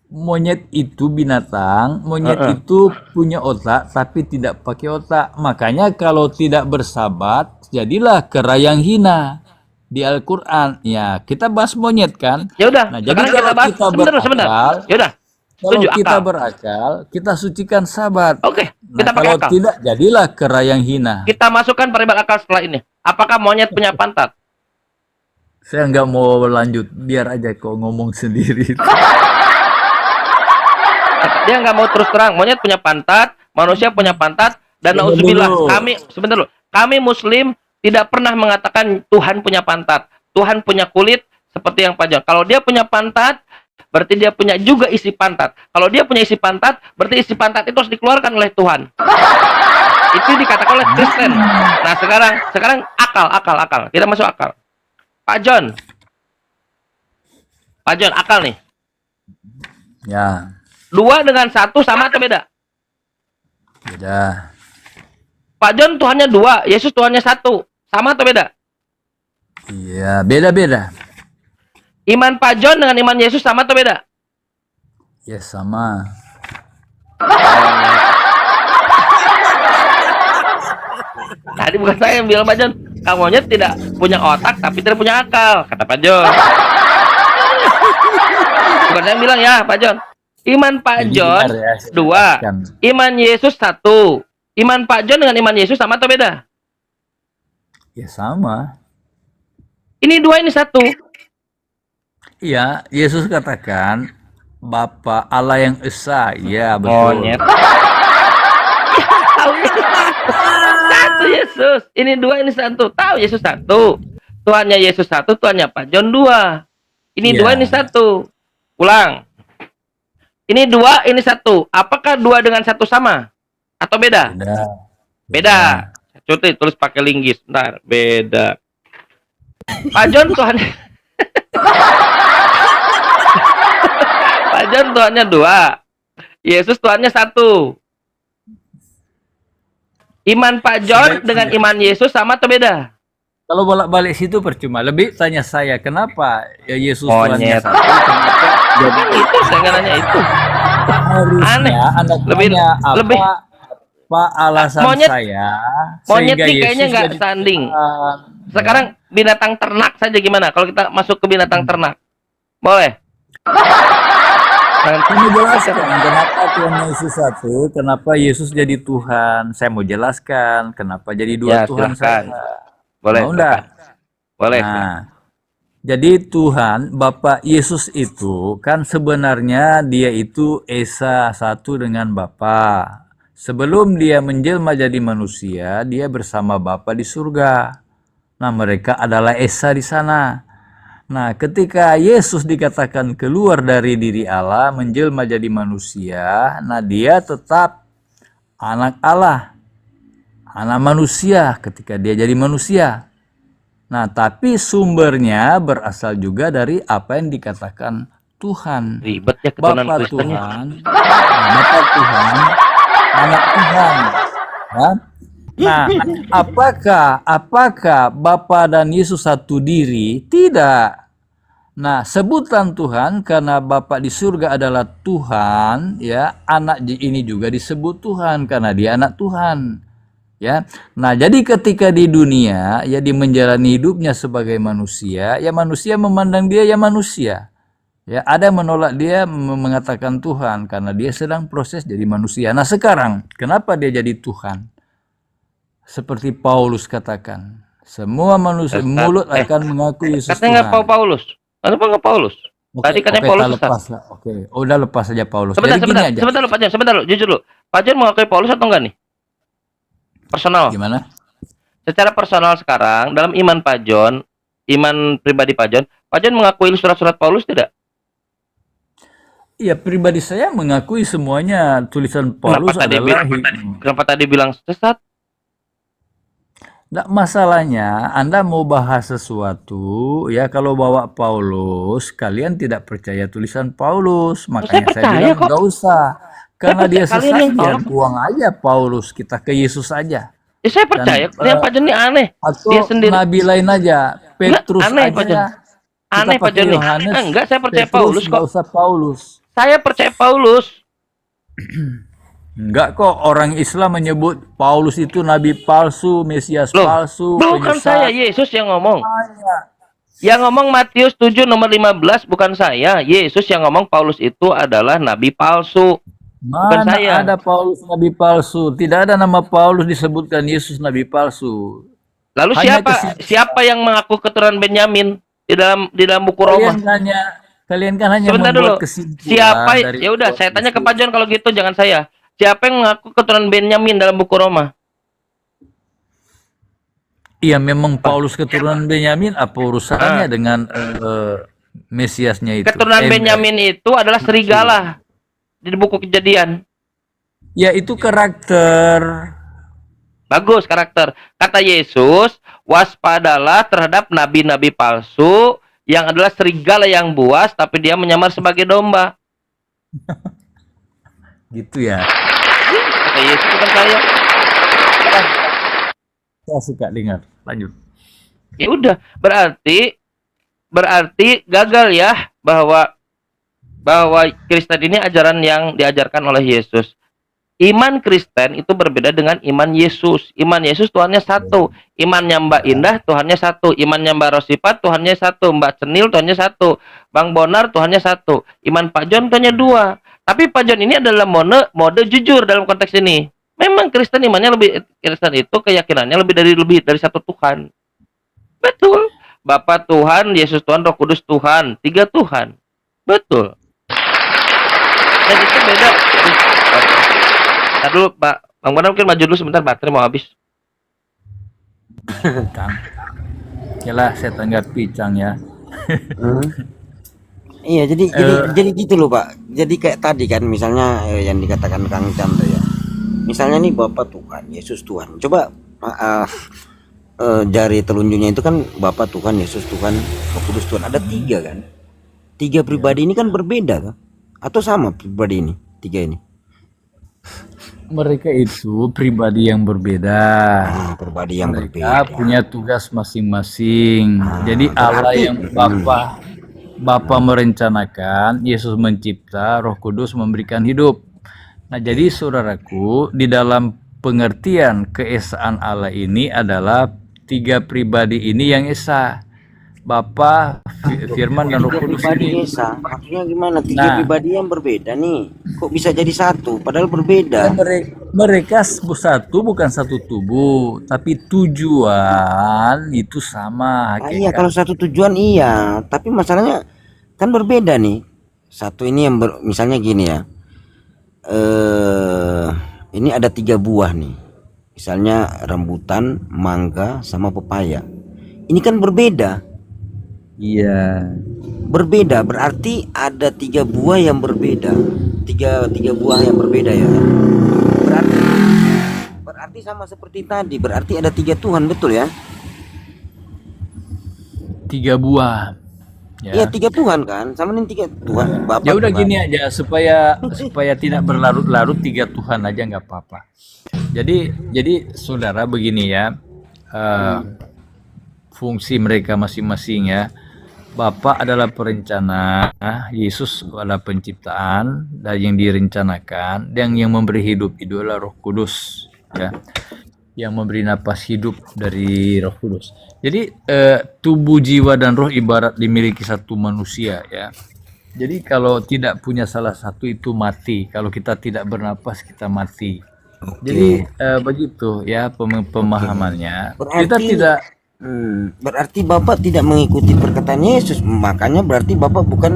E: Monyet itu binatang, monyet itu punya otak tapi tidak pakai otak. Makanya kalau tidak bersahabat, jadilah kera yang hina di Al-Qur'an. Ya, kita bahas monyet kan?
A: Ya udah.
E: Nah, jadi
A: Sekarang kita
E: kalau
A: bahas.
E: kita
A: Sebentar.
E: berakal,
A: Ya udah.
E: kalau
A: Setuju
E: kita
A: akal.
E: berakal, kita sucikan sahabat.
A: Oke,
E: Nah,
A: kita pakai
E: kalau
A: akal.
E: tidak, jadilah kera yang hina.
A: Kita masukkan variabel akal setelah ini. Apakah monyet punya pantat?
E: Saya nggak mau lanjut, biar aja kau ngomong sendiri.
A: Dia nggak mau terus terang. Monyet punya pantat, manusia punya pantat, dan
E: Tunggu
A: nauzubillah.
E: dulu.
A: Sebentar dulu. Kami Muslim tidak pernah mengatakan Tuhan punya pantat. Tuhan punya kulit seperti yang Pak John. Kalau dia punya pantat, berarti dia punya juga isi pantat. Kalau dia punya isi pantat, berarti isi pantat itu harus dikeluarkan oleh Tuhan. Itu dikatakan oleh Kristen. Nah, sekarang akal. Kita masuk akal. Pak John, akal nih.
E: Ya,
A: 2 dengan 1 sama atau beda?
E: beda.
A: Pak John Tuhannya 2, Yesus Tuhannya 1. Sama atau beda?
E: Iya, beda-beda.
A: Iman Pak John dengan iman Yesus sama atau beda?
E: Ya sama.
A: Tadi bukan saya yang bilang Pak John. Kamunya tidak punya otak tapi tidak punya akal, kata Pak John. Bukan saya yang bilang ya Pak John. Iman Pak
E: Jadi
A: John
E: benar ya.
A: 2,
E: Kan.
A: iman Yesus 1. Iman Pak John dengan iman Yesus sama atau beda?
E: Ya sama.
A: Ini 2, ini 1.
E: Iya, Yesus katakan Bapa Allah yang Esa. Ya, betul.
A: Monyet. Tahu Yesus 1 Yesus. Ini 2, ini 1. Tahu Yesus 1. Tuhannya Yesus 1, Tuhannya Pak John 2. Ini
E: Iya.
A: 2, ini 1. Ulang. Ini 2, ini 1. Apakah 2 dengan 1 sama? Atau beda?
E: Beda.
A: Beda. Cuti tulis pakai linggis. Ntar beda. Pak John Tuhan. Pak John Tuhannya 2. Yesus Tuhannya 1. Iman Pak John dengan iman Yesus sama atau beda?
E: Kalau bolak-balik situ percuma. Lebih tanya saya, kenapa ya Yesus Tuhannya
A: Monyet.
E: satu? Kenapa
A: Kan itu saya nggak nanya itu.
E: harusnya
A: Aneh.
E: Anda
A: Lebih-
E: tanya apa,
A: lebih-
E: apa alasan
A: Monyet-
E: saya
A: monyet
E: sehingga
A: sih kayaknya
E: Yesus
A: nggak
E: jadi
A: sanding.
E: Tuhan?
A: Sekarang binatang ternak saja gimana? Kalau kita masuk ke binatang ternak, boleh?
E: Saya mau jelaskan kenapa Tuhan Yesus satu, kenapa Yesus jadi Tuhan. Saya mau jelaskan kenapa jadi
A: Ya,
E: dua Tuhan
A: silahkan.
E: saya.
A: Boleh.
E: Mau enggak?
A: Boleh.
E: Nah, jadi Tuhan Bapa Yesus itu kan sebenarnya dia itu Esa satu dengan Bapa. Sebelum dia menjelma jadi manusia, dia bersama Bapa di surga. Nah, mereka adalah Esa di sana. Nah, ketika Yesus dikatakan keluar dari diri Allah, menjelma jadi manusia, nah dia tetap anak Allah, anak manusia ketika dia jadi manusia. Nah, tapi sumbernya berasal juga dari apa yang dikatakan Tuhan.
A: Ribet ya keturunan
E: Bapa
A: Kristen.
E: Tuhan, Bapa Tuhan, anak Tuhan. Ya? Nah, apakah Bapa dan Yesus satu diri? Tidak. Nah, sebutan Tuhan karena Bapa di surga adalah Tuhan, ya, anak ini juga disebut Tuhan karena dia anak Tuhan. Ya. Nah, jadi ketika di dunia, ya, dia menjalani hidupnya sebagai manusia, ya manusia memandang dia ya manusia. Ya, ada yang menolak dia mengatakan Tuhan karena dia sedang proses jadi manusia. Nah, sekarang kenapa dia jadi Tuhan? Seperti Paulus katakan, semua manusia mulut akan mengaku Yesus
A: Katanya nggak
E: Tuhan.
A: Paulus. Kenapa nggak Paulus? Tadi katanya
E: Oke,
A: Paulus
E: tak
A: sesat.
E: lepas lah. Oke, udah lepas saja Paulus.
A: Sebentar,
E: Jadi gini aja.
A: sebentar lu, jujur lu. Pak John mengakui Paulus atau enggak nih? Personal.
E: Gimana?
A: Secara personal sekarang dalam iman Pak John, iman pribadi Pak John mengakui surat-surat Paulus tidak?
E: Iya, pribadi saya mengakui semuanya tulisan Paulus adalah
A: Kenapa tadi bilang sesat?
E: Nggak, masalahnya Anda mau bahas sesuatu, ya kalau bawa Paulus, kalian tidak percaya tulisan Paulus. Makanya saya
A: percaya
E: bilang
A: kok.
E: nggak usah. Karena dia
A: percaya, kalian
E: sesat,
A: yang
E: biar
A: tolak.
E: buang aja Paulus, kita ke Yesus aja.
A: Ya saya percaya, yang Pak John ini aneh.
E: Atau
A: Dia sendiri.
E: nabi lain aja, Petrus
A: aneh,
E: aja
A: Pak John.
E: ya. Kita
A: Aneh Pak
E: pakai
A: John ini.
E: Yohanes,
A: Enggak, saya percaya
E: Petrus,
A: Paulus
E: nggak
A: kok.
E: usah Paulus.
A: Saya percaya Paulus.
E: Enggak kok, orang Islam menyebut Paulus itu nabi palsu, Mesias
A: Loh,
E: palsu,
A: bukan
E: penyesat.
A: saya, Yesus yang ngomong. Yang ngomong Matius 7 nomor 15 bukan saya. Yesus yang ngomong Paulus itu adalah nabi palsu. Bukan
E: Mana
A: saya.
E: ada Paulus nabi palsu? Tidak ada nama Paulus disebutkan Yesus nabi palsu.
A: Lalu
E: Hanya
A: siapa yang mengaku keturunan Benyamin di dalam buku Roma?
E: Kalian kan hanya
A: Sebentar dulu.
E: membuat kesimpulan.
A: Siapa?
E: dari
A: Ya udah, saya tanya ke
E: Yesus.
A: Pak John kalau gitu, jangan saya. Siapa yang mengaku keturunan Benyamin dalam buku Roma?
E: Iya, memang Paulus keturunan Benyamin. Apa urusannya dengan Mesiasnya itu?
A: Keturunan Benyamin itu adalah serigala di buku Kejadian.
E: Ya, itu karakter.
A: Bagus karakter. Kata Yesus, waspadalah terhadap nabi-nabi palsu yang adalah serigala yang buas, tapi dia menyamar sebagai domba.
E: Gitu ya.
A: Kata Yesus, bukan saya.
E: Saya suka dengar. Lanjut.
A: Ya udah, berarti gagal ya bahwa Kristen ini ajaran yang diajarkan oleh Yesus. Iman Kristen itu berbeda dengan iman Yesus. Iman Yesus Tuhannya satu. Imannya Mbak Indah Tuhannya satu. Imannya Mbak Rosipat Tuhannya satu. Mbak Cenil Tuhannya satu. Bang Bonar Tuhannya satu. Iman Pak John Tuhannya dua. Tapi Pak John ini adalah mode jujur dalam konteks ini. Memang Kristen Kristen itu keyakinannya lebih dari satu Tuhan. Betul. Bapa Tuhan, Yesus Tuhan, Roh Kudus Tuhan, 3 Tuhan. Betul. Dan itu beda. Ntar dulu Pak, Bang Bonar mungkin maju dulu sebentar, baterai mau habis.
E: Kang. Yalah, saya tanggapi Cang ya.
F: Iya, jadi gitu loh Pak. Jadi kayak tadi kan misalnya yang dikatakan Kang Chandra ya. Misalnya nih Bapak Tuhan, Yesus Tuhan. Coba jari telunjuknya itu kan Bapak Tuhan, Yesus Tuhan, Roh Kudus Tuhan. Ada 3 kan? 3 pribadi ini kan berbeda kan? Atau sama pribadi ini? 3 ini?
E: Mereka itu pribadi yang berbeda.
F: Pribadi yang
E: Mereka
F: berbeda.
E: punya tugas masing-masing. Jadi Allah
F: berarti-
E: yang Bapa merencanakan, Yesus mencipta, Roh Kudus memberikan hidup. Nah, jadi saudaraku, di dalam pengertian keesaan Allah ini adalah 3 pribadi ini yang esa. Bapa, Firman dan Roh
F: 3
E: Kudus
F: pribadi
E: ini.
F: Esa. Maksudnya gimana? 3
E: Nah.
F: pribadi yang berbeda nih. Kok bisa jadi satu? Padahal berbeda.
E: Dan mereka satu, bukan satu tubuh, tapi tujuan itu sama.
F: Iya,
E: hakikat.
F: kalau satu tujuan iya, tapi masalahnya kan berbeda nih. Satu ini yang misalnya gini ya. Ini ada 3 buah nih. Misalnya rambutan, mangga, sama pepaya. Ini kan berbeda.
E: Iya.
F: Berbeda berarti ada 3 buah yang berbeda. Tiga buah yang berbeda ya. Berarti sama seperti tadi. Berarti ada 3 Tuhan, betul ya?
E: 3 buah.
F: Iya, 3 Tuhan kan? Sama ini 3 Tuhan. Bapak
E: Ya udah
F: Tuhan.
E: gini aja supaya tidak berlarut-larut 3 Tuhan aja nggak apa-apa. Jadi saudara begini ya, fungsi mereka masing-masing ya. Bapa adalah perencana, Yesus adalah penciptaan, dan yang direncanakan, dan yang memberi hidup itu adalah Roh Kudus ya, yang memberi napas hidup dari Roh Kudus. Jadi tubuh, jiwa, dan roh ibarat dimiliki satu manusia ya. Jadi kalau tidak punya salah satu itu mati. Kalau kita tidak bernapas kita mati. Jadi begitu ya pemahamannya. Kita
F: Berarti
E: tidak
F: berarti Bapak tidak mengikuti perkataan Yesus, makanya berarti Bapak bukan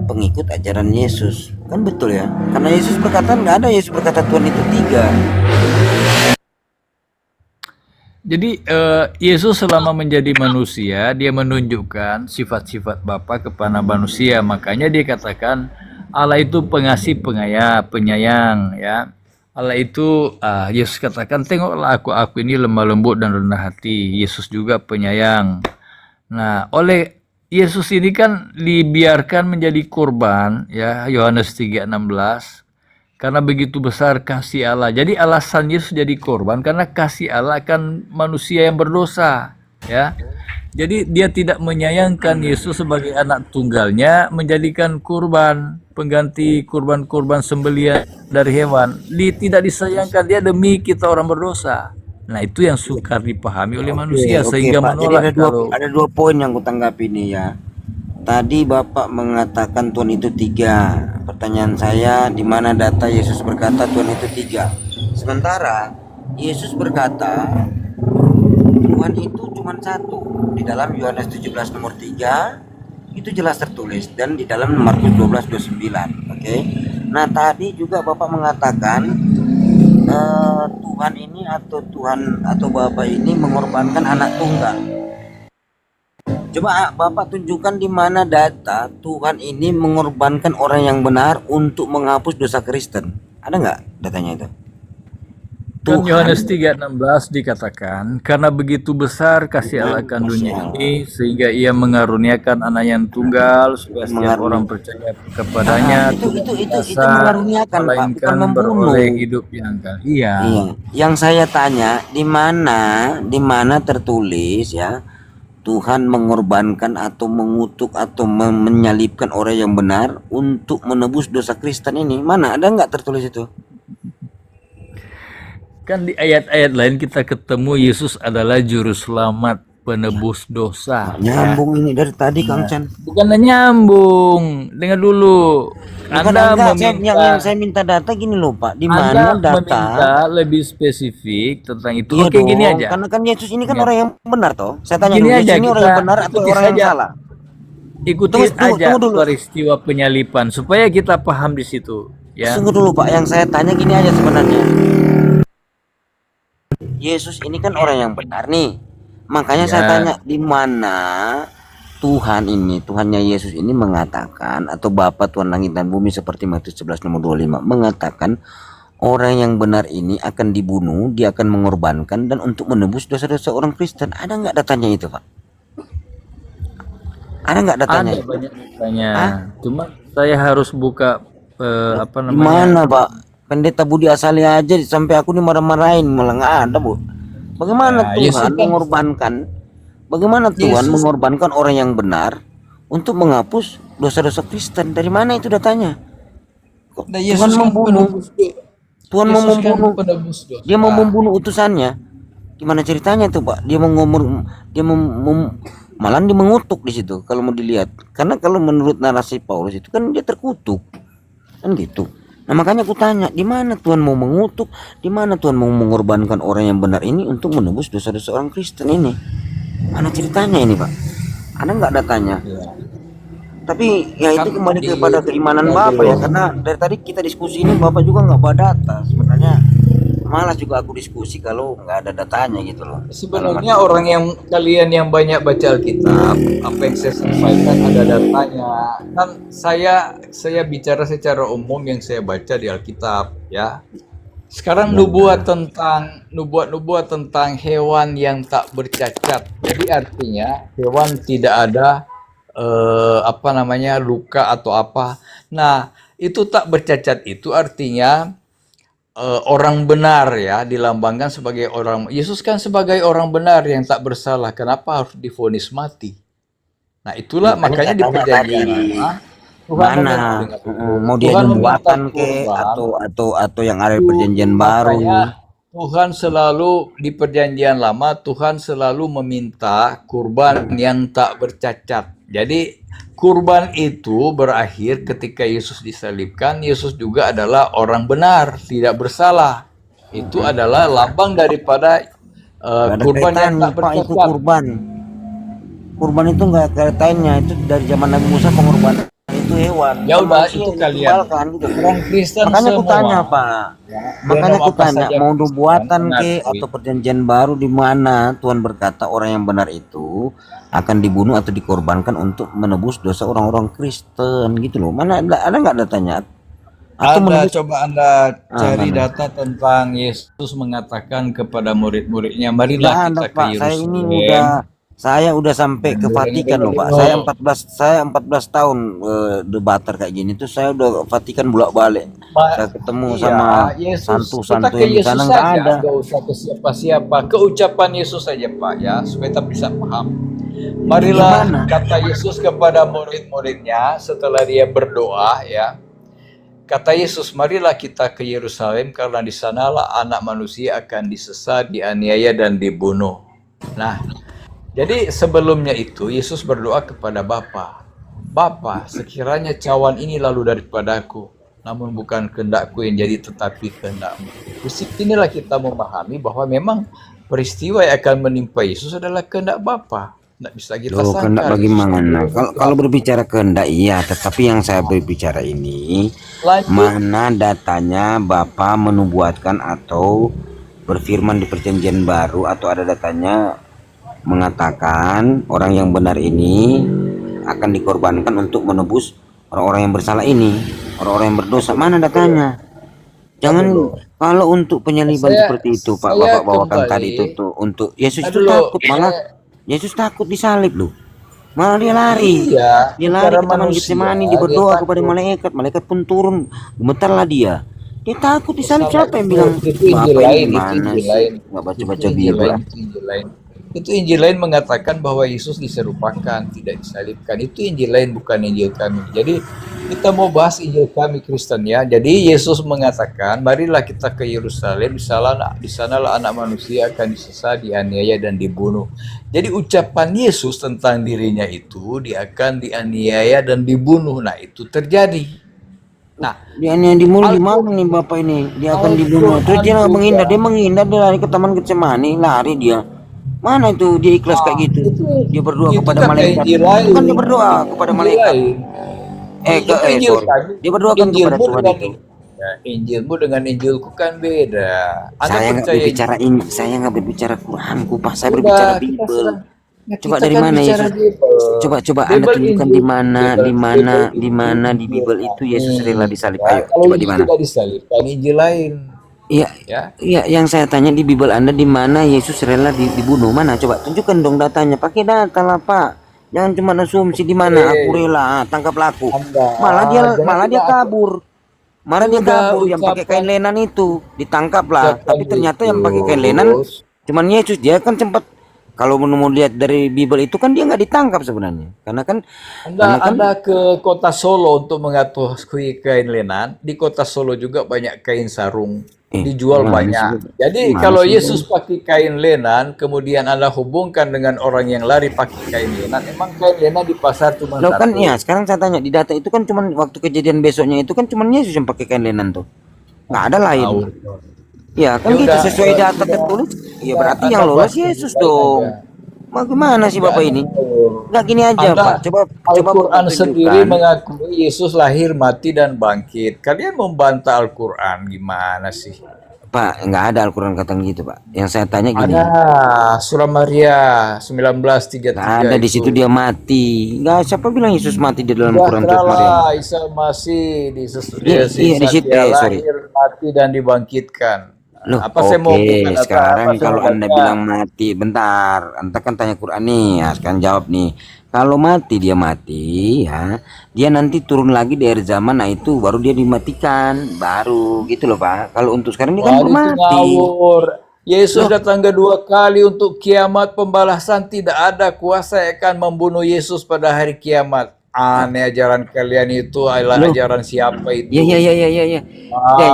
F: pengikut ajaran Yesus, kan betul ya? Karena Yesus berkata, nggak ada Yesus berkata Tuhan itu tiga.
E: Jadi Yesus selama menjadi manusia, dia menunjukkan sifat-sifat Bapa kepada manusia. Makanya dia katakan Allah itu pengasih, penyayang, ya. Allah itu Yesus katakan, tengoklah aku ini lemah lembut dan rendah hati. Yesus juga penyayang. Nah, oleh Yesus ini kan dibiarkan menjadi korban, ya, Yohanes 3:16. Karena begitu besar kasih Allah. Jadi alasan Yesus jadi korban karena kasih Allah akan manusia yang berdosa, ya. Jadi dia tidak menyayangkan Yesus sebagai anak tunggalnya menjadikan kurban, pengganti kurban-kurban sembelihan dari hewan. Tidak disayangkan dia demi kita orang berdosa. Nah, itu yang sukar dipahami oleh manusia sehingga
F: Pak. Jadi
E: menolak kalau
F: ada dua poin yang kutanggapi ini ya. Tadi Bapak mengatakan Tuhan itu tiga. Pertanyaan saya, di mana data Yesus berkata Tuhan itu tiga? Sementara Yesus berkata Tuhan itu cuma satu. Di dalam Yohanes 17 nomor 3 itu jelas tertulis, dan di dalam Markus 12:29. Oke. Nah, tadi juga Bapak mengatakan Tuhan ini atau Bapak ini mengorbankan anak tunggal. Coba Bapak tunjukkan di mana data Tuhan ini mengorbankan orang yang benar untuk menghapus dosa Kristen. Ada nggak datanya itu?
E: kan Yohanes 3:16 dikatakan, karena begitu besar kasih Allah akan dunia ini sehingga ia mengaruniakan anak yang tunggal supaya setiap orang percaya kepadanya
F: itu
E: binasa,
F: mengaruniakan, Pak, bukan
E: melainkan
F: membunuh.
E: beroleh hidup yang kekal. Iya.
F: Iya. Yang saya tanya, di mana tertulis ya Tuhan mengorbankan atau mengutuk atau menyalibkan orang yang benar untuk menebus dosa Kristen ini? Mana ada nggak tertulis itu?
E: Kan di ayat-ayat lain kita ketemu Yesus adalah juru selamat, penebus dosa.
F: Nyambung ini dari tadi Kang Chan.
E: Bukan nyambung. Dengar dulu. Anda
F: Yang saya minta data gini loh Pak, di
E: Anda
F: mana data?
E: meminta lebih spesifik tentang itu.
F: Iya
E: Oke,
F: dong,
E: gini aja.
F: karena kan Yesus ini kan orang yang benar toh. Saya tanya
E: Gini
F: dulu,
E: aja,
F: Yesus ini orang
E: kita
F: yang benar atau
E: ikuti
F: orang yang
E: saja.
F: salah?
E: Ikuti
F: Tunggu
E: aja
F: dulu.
E: peristiwa penyalipan supaya kita paham di situ, ya.
F: Tunggu dulu Pak, yang saya tanya gini aja sebenarnya. Yesus ini kan orang yang benar nih. Makanya saya
E: Ya.
F: tanya di mana Tuhan ini, Tuhannya Yesus ini mengatakan, atau Bapa Tuhan langit dan bumi seperti Matius 11 nomor 25 mengatakan orang yang benar ini akan dibunuh, dia akan mengorbankan dan untuk menebus dosa-dosa orang Kristen. Ada nggak datanya itu Pak? Ada nggak datanya?
E: Ada banyak datanya. Cuma saya harus buka apa
F: Di
E: namanya?
F: mana Pak? Pendeta Budi Asali aja sampai aku dimarah-marahin, malah nggak ada Bu. Bagaimana
E: Ya, Yesus
F: Tuhan
E: kan-
F: mengorbankan? Bagaimana Tuhan
E: Yesus-
F: mengorbankan orang yang benar untuk menghapus dosa-dosa Kristen? Dari mana itu datanya? Kok Tuhan membunuh? Tuhan mau membunuh. Dia mau membunuh utusannya. Gimana ceritanya tuh Pak? Dia mau ngomong, malah dia mengutuk di situ kalau mau dilihat. Karena kalau menurut narasi Paulus itu kan dia terkutuk, kan gitu. Nah makanya aku tanya, di mana Tuhan mau mengutuk, di mana Tuhan mau mengorbankan orang yang benar ini untuk menebus dosa-dosa orang Kristen ini? Mana ceritanya ini Pak? Ada nggak datanya? Tapi ya itu kembali kepada keimanan Bapak ya, karena dari tadi kita diskusi ini Bapak juga nggak bawa data. Sebenarnya malas juga aku diskusi kalau nggak ada datanya gitu loh.
G: Sebenarnya orang yang kalian yang banyak baca Alkitab, apa yang saya sampaikan ada datanya. Kan saya bicara secara umum yang saya baca di Alkitab, ya. Sekarang nubuat tentang hewan yang tak bercacat. Jadi artinya hewan tidak ada luka atau apa. Nah, itu tak bercacat itu artinya orang benar ya, dilambangkan sebagai orang. Yesus kan sebagai orang benar yang tak bersalah. Kenapa harus divonis mati? Nah, itulah makanya di perjanjian lama Tuhan
F: Mana mau dia
G: Tuhan
F: nubuatan
G: meminta
F: ke
G: kurban.
F: atau yang ada di perjanjian baru?
G: Makanya Tuhan selalu di perjanjian lama Tuhan selalu meminta kurban yang tak bercacat Jadi kurban itu berakhir ketika Yesus disalibkan. Yesus juga adalah orang benar, tidak bersalah. Itu adalah lambang daripada
F: Gak ada
G: kurban yang
F: kaitannya
G: tak
F: Pak itu
G: bercacat.
F: kurban. Kurban itu nggak ada kaitannya, itu dari zaman Nabi Musa pengorbanan itu hewan.
G: Ya
F: bukan
G: udah,
F: manusia
G: itu
F: yang
G: kalian
F: ditumbalkan gitu.
G: orang Kristen
F: Makanya aku
G: semua.
F: tanya Pak,
G: Ya,
F: makanya
G: genom
F: aku
G: apa
F: tanya
G: saja
F: mau
G: Kristen
F: nubuatan ke
G: mengakui.
F: atau perjanjian baru di mana Tuhan berkata orang yang benar itu akan dibunuh atau dikorbankan untuk menebus dosa orang-orang Kristen gitu loh. Mana ada nggak datanya? Atau menebus
G: Coba Anda cari
F: mana?
G: data tentang Yesus mengatakan kepada murid-muridnya,
F: Nggak
G: marilah
F: ada
G: kita ke
F: Pak, saya ini
G: Yerusalem.
F: saya udah sampai ke Vatikan loh Pak. Saya 14 tahun debater kayak gini tuh saya udah Vatikan bolak-balik. Saya ketemu sama
G: Yesus, kita
F: santu-santu
G: ke
F: yang di
G: Yesus
F: sana nggak
G: saja,
F: ada.
G: nggak usah ke siapa-siapa. Ke ucapan Yesus saja Pak ya, supaya kita bisa paham. Marilah,
F: Gimana?
G: kata Yesus kepada murid-muridnya setelah dia berdoa ya. Kata Yesus, marilah kita ke Yerusalem karena di sanalah anak manusia akan disesat, dianiaya dan dibunuh. Nah, jadi sebelumnya itu Yesus berdoa kepada Bapa. Bapa, sekiranya cawan ini lalu daripadaku, namun bukan kehendakku yang jadi tetapi kehendakmu. Di sinilah kita memahami bahwa memang peristiwa yang akan menimpa Yesus adalah kehendak Bapa. Tidak bisa kita
F: Loh, kehendak
G: sangkal.
F: bagaimana? Kalau berbicara kehendak iya, tetapi yang saya berbicara ini
G: Lanjut.
F: mana datanya Bapak menubuatkan atau berfirman di perjanjian baru atau ada datanya mengatakan orang yang benar ini akan dikorbankan untuk menebus orang-orang yang bersalah ini, orang-orang yang berdosa. Mana datanya? Jangan kalau untuk penyaliban seperti itu Pak,
G: saya
F: Bapak bawakan
G: kembali.
F: tadi itu tuh untuk Yesus itu
G: Aduh,
F: takut malah Yesus takut disalib loh. Malah dia lari.
G: Iya,
F: Dia lari
G: secara
F: ke Taman
G: manusia,
F: Getsemani,
G: dia
F: dia berdoa
G: takut.
F: kepada malaikat, malaikat pun turun, gemetarlah dia. Dia takut disalib.
G: Sama
F: Siapa yang
G: itu,
F: bilang
G: itu Injil
F: Bapak
G: lain,
F: ini
G: itu
F: gimana
G: Injil
F: sih?
G: lain.
F: Nggak baca-baca
G: Itu Injil
F: Bible.
G: lain, itu Injil lain. Itu Injil lain mengatakan bahwa Yesus diserupakan, tidak disalibkan. Itu Injil lain, bukan Injil kami. Jadi kita mau bahas Injil kami Kristen ya. Jadi Yesus mengatakan, marilah kita ke Yerusalem, di sanalah anak manusia akan disesat, dianiaya dan dibunuh. Jadi ucapan Yesus tentang dirinya itu, dia akan dianiaya dan dibunuh. Nah, itu terjadi. Nah,
F: Dia yang dibunuh gimana nih Bapak ini? Dia akan dibunuh. Terus dia nggak menghindar, dia lari ke Taman Getsemani, lari dia. Mana itu dia ikhlas kayak gitu? Dia berdoa
G: itu
F: kepada
G: kan
F: malaikat.
G: Injil lain.
F: Bukan dia berdoa kepada
G: Injil
F: malaikat.
G: lain. Itu
F: Sorry. Dia berdoa kan kepada
G: Injilmu
F: Tuhan
G: dengan
F: itu.
G: Ya, Injilmu dengan Injilku kan beda. Anda
F: Saya nggak
G: percaya
F: berbicara ini, saya nggak berbicara Quranku Pak, saya
G: Udah,
F: berbicara
G: kita
F: Bible.
G: sedang- ya,
F: Coba
G: kita
F: dari
G: kan
F: mana
G: bicara
F: Yesus?
G: Bible.
F: Coba Anda
G: Bible
F: tunjukkan
G: Injil,
F: di mana
G: Bible
F: di Bible itu Yesus rela disalib.
G: Ya,
F: Ayo,
G: kalau
F: coba di
G: Yesus
F: mana?
G: tidak disalibkan Injil lain.
F: Iya,
G: Ya,
F: iya, yang saya tanya di Bible Anda di mana Yesus rela dibunuh? Mana? Coba tunjukkan dong datanya. Pakai data lah Pak. Jangan cuma asumsi di mana aku rela tangkap pelaku. Malah dia kabur. Malah dia kabur yang pakai kain lenan itu ditangkap lah. Tapi ternyata yang pakai kain lenan cuman Yesus. Dia kan sempat kalau mau lihat dari Bible itu kan dia nggak ditangkap sebenarnya. Karena kan
G: Anda ke kota Solo untuk mengatui kain lenan. Di kota Solo juga banyak kain sarung. Dijual banyak. Jadi kalau Yesus pakai kain lenan, kemudian Anda hubungkan dengan orang yang lari pakai kain lenan, emang kain lenan di pasar cuma
F: Loh kan
G: satu.
F: ya sekarang saya tanya di data itu kan cuman waktu kejadian besoknya itu kan cuman Yesus yang pakai kain lenan tuh. Nggak ada lain. Ya kan
G: Ya
F: gitu
G: udah,
F: sesuai data tertulis. Ya berarti yang lolos Yesus dong. Bagaimana sih Bapak ini? Nggak gini aja Pak. Coba
G: Al-Quran
F: Bapak
G: sendiri
F: tunjukkan.
G: mengakui Yesus lahir, mati, dan bangkit. Kalian membantah Al-Quran gimana sih?
F: Pak, nggak ada Al-Quran kata gitu Pak. Yang saya tanya gini.
G: Ada surah Maria 19:33
F: Nggak ada di
G: itu.
F: situ dia mati. Nggak siapa bilang Yesus mati di dalam Quran terus Maria?
G: Sejahteralah Isa masih
F: Iya, di situ,
G: dia
F: sorry.
G: lahir, mati, dan dibangkitkan.
F: Loh,
G: Apa saya mau bukan apa-
F: sekarang
G: apa saya
F: kalau
G: mau
F: Anda
G: baca?
F: bilang mati, bentar, Anda kan tanya Quran nih, ya, sekarang jawab nih. Kalau mati dia mati, ya, dia nanti turun lagi di akhir zaman, nah itu baru dia dimatikan, baru gitu loh Pak. Kalau untuk sekarang dia kan
G: Wah,
F: belum
G: itu
F: mati.
G: ngawur. Yesus datang kedua kali untuk kiamat pembalasan. Tidak ada kuasa yang akan membunuh Yesus pada hari kiamat. aneh ajaran kalian itu adalah
F: Loh,
G: ajaran siapa itu?
F: ya. Ya, yang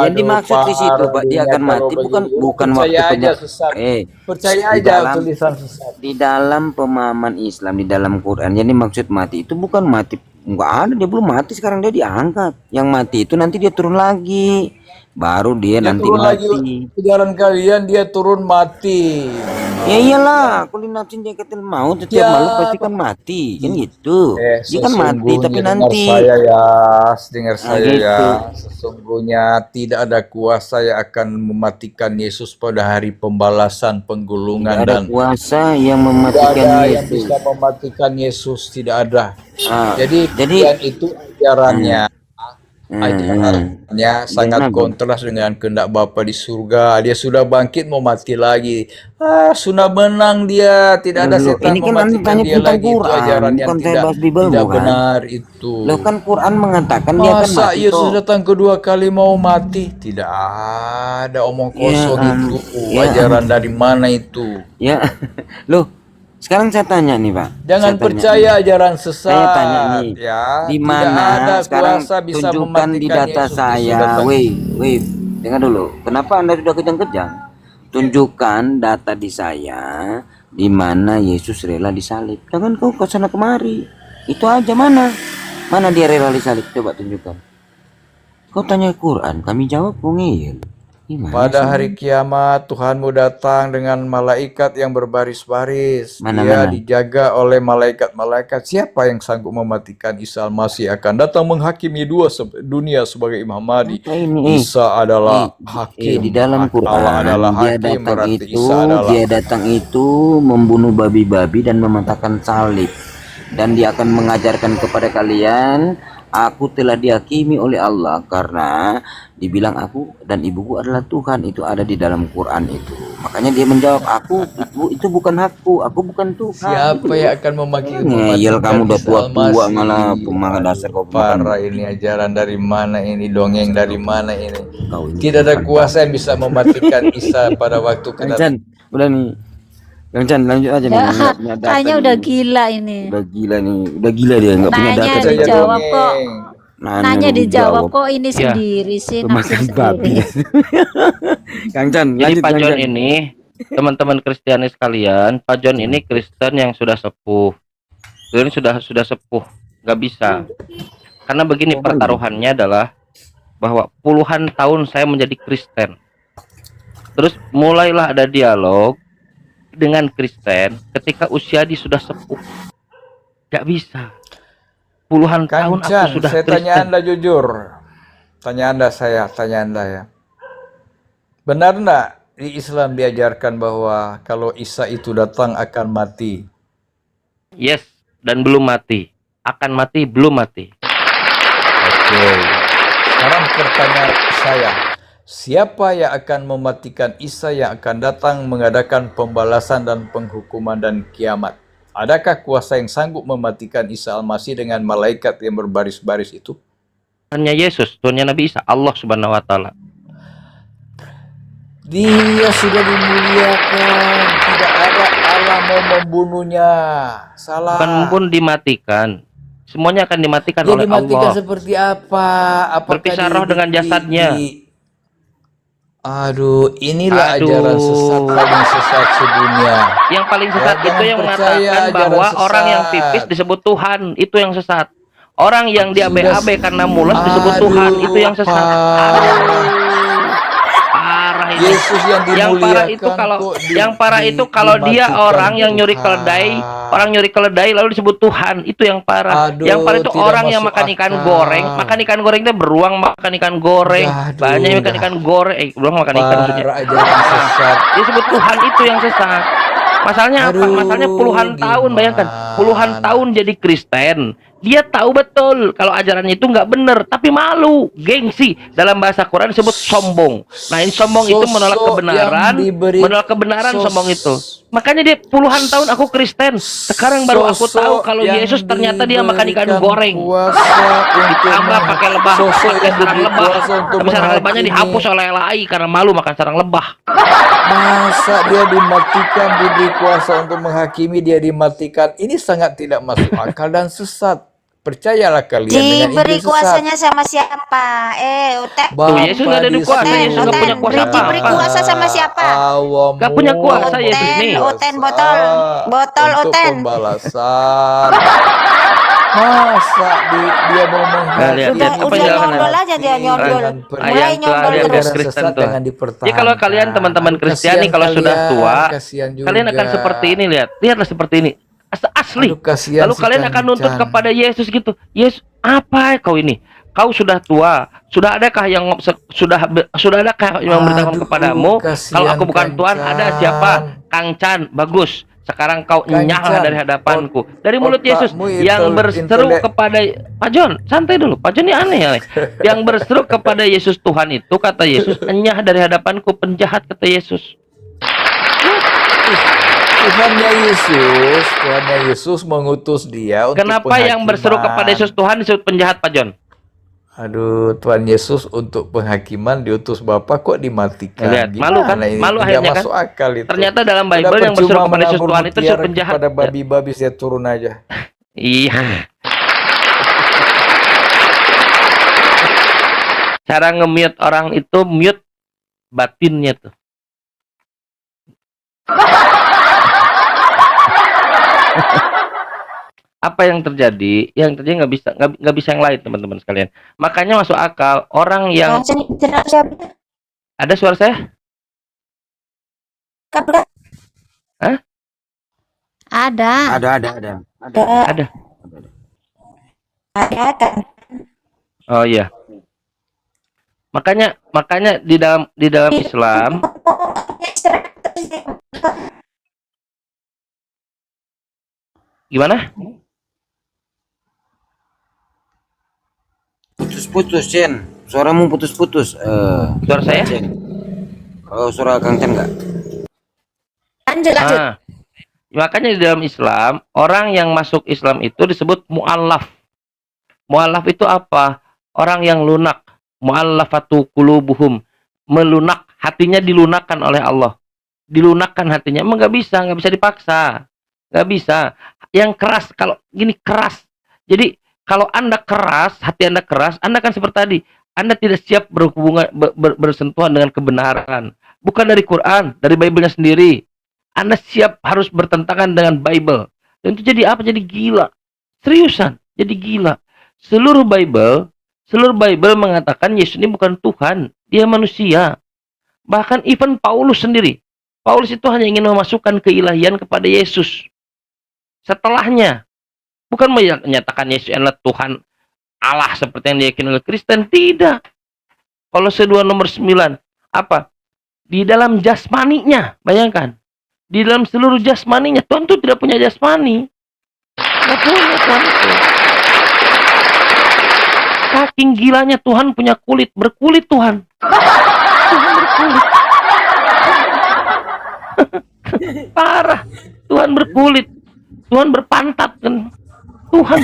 G: Aduh,
F: dimaksud di situ, Pak, dia
G: parodinya
F: akan
G: kalau
F: mati bukan
G: begini.
F: bukan waktu
G: Percaya aja
F: penyak.
G: sesat.
F: Eh,
G: Percaya
F: di
G: aja
F: dalam
G: tulisan sesat.
F: di dalam pemahaman Islam, di dalam Quran, jadi maksud mati itu bukan mati, enggak ada, dia belum mati, sekarang dia diangkat. Yang mati itu nanti dia turun lagi, baru dia
G: Dia
F: nanti
G: turun lagi
F: mati.
G: ajaran kalian, dia turun mati.
F: Ya iyalah, kulin nafsin jakatil maut, setiap
G: Ya,
F: makhluk pasti kan mati, kan gitu. Dia kan mati tapi
G: sesungguhnya
F: nanti.
G: dengar
F: Nah,
G: saya ya,
F: gitu.
G: sesungguhnya tidak ada kuasa yang akan mematikan Yesus pada hari pembalasan,
F: Tidak
G: penggulungan,
F: ada
G: dan
F: kuasa yang
G: tidak
F: mematikan
G: ada yang
F: Yesus.
G: bisa mematikan Yesus, tidak ada.
F: Ah,
G: Jadi
F: jadi
G: kalian itu ajarannya sangat
F: Jangan,
G: kontras dengan kehendak Bapa di surga. Dia sudah bangkit, mau mati lagi. Sudah menang dia. Tidak ada
F: Loh,
G: setan
F: ini kan Anda
G: mematikan
F: tanya
G: dia
F: tentang
G: lagi. Itu
F: Quran,
G: ajaran yang
F: bukan saya
G: tidak
F: bahas Bible,
G: tidak
F: bukan?
G: benar itu.
F: Loh, kan Quran mengatakan dia akan
G: Masa
F: mati
G: Yesus
F: toh.
G: datang kedua kali mau mati? Tidak ada, omong
F: Ya,
G: kosong itu.
F: ya,
G: Ajaran dari mana itu?
F: ya. Loh, sekarang saya tanya nih, Pak.
G: Jangan
F: Saya tanya
G: percaya
F: nih.
G: ajaran sesat.
F: Saya tanya nih,
G: Ya,
F: di
G: tidak ada
F: mana sekarang
G: kuasa bisa
F: tunjukkan di
G: mematikan
F: data
G: Yesus. Yesus
F: saya,
G: datang.
F: wait, dengar dulu. Kenapa Anda sudah kejang-kejang? Tunjukkan data di saya di mana Yesus rela disalib. Jangan kau ke sana kemari. Itu aja mana? Mana dia rela disalib? Coba tunjukkan. Kau tanya Quran, kami jawab kau ngeyel. Gimana
G: Pada
F: sih?
G: hari kiamat Tuhanmu datang dengan malaikat yang berbaris-baris.
F: Mana,
G: Dia
F: mana?
G: dijaga oleh malaikat-malaikat. Siapa yang sanggup mematikan Isa Al-Masih akan datang menghakimi dunia sebagai Imam Mahdi.
F: Apa ini?
G: Isa adalah
F: Di
G: hakim.
F: dalam Quran
G: Allah adalah
F: dia
G: hakim,
F: datang
G: berarti
F: itu
G: Isa adalah
F: dia datang itu membunuh babi-babi dan mematahkan salib, dan dia akan mengajarkan kepada kalian, aku telah dihakimi oleh Allah karena dibilang aku dan ibuku adalah Tuhan. Itu ada di dalam Quran itu. Makanya dia menjawab, itu bukan hakku, aku bukan Tuhan.
G: siapa yang akan
F: Ngeyel kamu udah
G: Isa
F: tua-tua
G: Al-Masih?
F: malah pemakai dasar kau
G: Parah
F: makan.
G: ini, ajaran dari mana ini, dongeng dari mana ini?
F: Kau ini
G: Tidak ada kuasa yang bisa mematikan Isa pada waktu
F: Kang
G: kedatangan.
F: Chan, udah nih. Kang Chan lanjut aja nih.
C: Ya,
F: Nggak punya data
C: kayaknya
F: nih.
C: udah gila ini.
F: Udah gila nih, udah gila dia nggak punya
C: Nanya
F: data.
G: Saya
C: dijawab kok.
G: dongeng.
C: Nanya dijawab kok ini
A: Ya.
C: sendiri sih,
F: Makan
C: nafsu
F: babi.
C: sendiri.
F: Kang Chan,
A: Jadi
F: lanjut
A: Pak
F: Kang
A: John
F: Chan.
A: ini, teman-teman Kristiani sekalian, Pak John ini Kristen yang sudah sepuh. Ini sudah sepuh, nggak bisa. Karena begini pertaruhannya adalah bahwa puluhan tahun saya menjadi Kristen. Terus mulailah ada dialog dengan Kristen ketika usia dia sudah sepuh. Nggak bisa. Puluhan
G: Kang
A: tahun
G: Chan,
A: aku sudah
G: saya tanya
A: Kristen.
G: Anda jujur. Tanya Anda ya. Benar enggak di Islam diajarkan bahwa kalau Isa itu datang akan mati?
A: Yes, dan belum mati. Akan mati, belum mati.
G: Oke. Sekarang pertanyaan saya, siapa yang akan mematikan Isa yang akan datang mengadakan pembalasan dan penghukuman dan kiamat? Adakah kuasa yang sanggup mematikan Isa Al-Masih dengan malaikat yang berbaris-baris itu?
A: Tuhannya Yesus, Tuhannya Nabi Isa, Allah Subhanahu wa taala.
G: Dia sudah dimuliakan, tidak ada Allah mau membunuhnya. Salah.
A: Bukan pun dimatikan. Semuanya akan dimatikan
G: Dia
A: oleh
G: dimatikan
A: Allah.
G: seperti apa? Apakah
A: Berpisah roh dengan jasadnya.
G: Aduh, inilah
A: Aduh.
G: ajaran sesat paling sesat sedunia.
A: Yang paling sesat
G: Ya,
A: itu
G: jangan
A: yang
G: percaya
A: mengatakan
G: ajaran
A: bahwa
G: sesat.
A: orang yang pipis disebut Tuhan, itu yang sesat. Orang yang di ABAB karena mules disebut
G: Aduh,
A: Tuhan, itu yang sesat.
G: parah.
A: Parah ini.
G: Yesus yang
A: Yang parah itu
G: dimuliakan
A: kalau
G: kok
A: yang parah itu kalau dia
G: dimatikan
A: orang yang nyuri
G: Tuhan.
A: keledai, orang nyuri keledai lalu disebut Tuhan, itu yang parah.
G: Aduh,
A: yang parah itu
G: tidak
A: orang yang
G: masuk
A: makan ikan
G: akal.
A: goreng, makan ikan goreng itu beruang makan ikan goreng.
G: Aduh,
A: Banyak yang makan ikan goreng, beruang makan ikan maksudnya.
G: Parah ajaran sesat.
A: Dia sebut Tuhan, itu yang sesat. Masalahnya apa?
G: Aduh,
A: Masalahnya puluhan tahun, bayangkan. Puluhan
G: gimana?
A: tahun jadi Kristen. Dia tahu betul kalau ajarannya itu nggak benar, tapi malu, gengsi. Dalam bahasa Quran disebut sombong. Nah, ini sombong itu menolak
G: Sosok
A: kebenaran,
G: yang diberi-
A: menolak kebenaran sombong itu. Makanya dia puluhan tahun aku Kristen. Sekarang baru aku
G: Sosok
A: tahu kalau
G: yang
A: Yesus ternyata dia makan ikan
G: diberikan
A: goreng.
G: kuasa untuk
A: Ditambah pakai lebah,
G: Sosok
A: pakai
G: yang
A: sarang
G: diberi
A: lebah.
G: kuasa untuk
A: Tapi sarang lebahnya
G: menghakimi.
A: dihapus oleh LAI karena malu makan sarang lebah.
G: Masa dia dimatikan, diberi kuasa untuk menghakimi, dia dimatikan. Ini sangat tidak masuk akal dan sesat. percayalah kalian dengan
H: Diberi
G: Injil sesat.
H: kuasanya sama siapa? Oten.
A: Tuh, Yesus nggak ada di kuasa,
H: Oten,
A: Yesus nggak
H: Oten.
A: punya kuasa
H: Diberi
A: apa-apa.
H: kuasa sama siapa?
A: Nggak punya kuasa Yesus nih.
H: Oten, botol. Botol,
G: untuk
H: Oten.
G: pembalasan. Masa dia mau
A: Nah, lihat,
H: Udah,
A: apa
H: udah
A: jangan
H: nyondol aja dia nyondol.
A: Ayam
H: Mulai
A: tuh,
H: nyondol
A: ayam
H: terus.
A: Kristen
G: sesat
A: tuh.
G: jangan dipertahankan.
A: Ya kalau kalian teman-teman
G: Aduh,
A: Kristiani
G: kasihan
A: kalau sudah
G: kalian,
A: tua,
G: kasihan juga.
A: kalian akan seperti ini, lihatlah seperti ini. Asli.
G: Aduh, kasihan
A: Lalu
G: si
A: kalian akan nuntut
G: Cancan.
A: kepada Yesus gitu. Yesus, apa kau ini? Kau sudah tua. Sudah adakah yang sudah adakah yang memberitahukan
G: Aduh,
A: kepadamu
G: kasihan
A: kalau aku bukan Tuhan, ada
G: Cancan.
A: siapa? Kang Chan, bagus. Sekarang kau
G: Kang
A: nyahlah
G: Chan,
A: dari hadapanku. Dari mulut Yesus
G: otakmu itu
A: yang berseru
G: intelek.
A: kepada Pak John, santai dulu. Pak John ini aneh ya. Yang berseru kepada Yesus Tuhan itu, kata Yesus, enyah dari hadapanku penjahat, kata Yesus.
G: Tuhannya Yesus mengutus dia untuk
A: Kenapa yang berseru
G: penghakiman.
A: kepada Yesus Tuhan disebut penjahat, Pak John?
G: Aduh, Tuhan Yesus untuk penghakiman diutus Bapa kok dimatikan.
A: Lihat, malu kan?
G: Gimana ini?
A: Malu
G: Tidak
A: akhirnya kan?
G: masuk akal itu.
A: Ternyata dalam
G: Udah
A: Bible yang berseru
G: percuma
A: kepada Yesus
G: menabur
A: Tuhan itu
G: mutiara
A: disebut penjahat.
G: kepada babi-babi, saya turun aja.
A: Iya. Cara nge-mute orang itu mute batinnya tuh. Apa yang terjadi? Yang terjadi nggak bisa yang lain, teman-teman sekalian. Makanya masuk akal orang yang ada suara saya? Hah?
C: Ada.
F: Ada.
A: Ada. Oh iya. Makanya di dalam Islam gimana?
F: Putus-putus, Chen. Suaramu putus-putus.
A: Suara saya?
F: Chen. Kalau suara Kang Chen enggak?
H: Lanjut.
A: Nah, makanya di dalam Islam, orang yang masuk Islam itu disebut mu'allaf. Mu'allaf itu apa? Orang yang lunak. Mu'allafatu qulubuhum. Melunak, hatinya dilunakkan oleh Allah. Dilunakkan hatinya. Emang nggak bisa dipaksa. Nggak bisa. Yang keras, kalau gini keras. Jadi, kalau Anda keras, hati Anda keras, Anda kan seperti tadi. Anda tidak siap berhubungan, bersentuhan dengan kebenaran. Bukan dari Quran, dari Bible-nya sendiri. Anda siap harus bertentangan dengan Bible. Dan itu jadi apa? Jadi gila. Seriusan, jadi gila. Seluruh Bible mengatakan Yesus ini bukan Tuhan, dia manusia. Bahkan even Paulus sendiri. Paulus itu hanya ingin memasukkan keilahian kepada Yesus. Setelahnya, bukan menyatakan Yesus adalah Tuhan Allah seperti yang diyakini oleh Kristen. Tidak. Kolose 2 nomor 9. Apa? Di dalam jasmaninya, bayangkan. Di dalam seluruh jasmaninya. Tuhan itu tidak punya jasmani. Tidak punya Tuhan itu. Saking gilanya Tuhan punya kulit. Berkulit Tuhan. Tuhan berkulit. Parah. Tuhan berkulit. Tuhan berpantat kan. Tuhan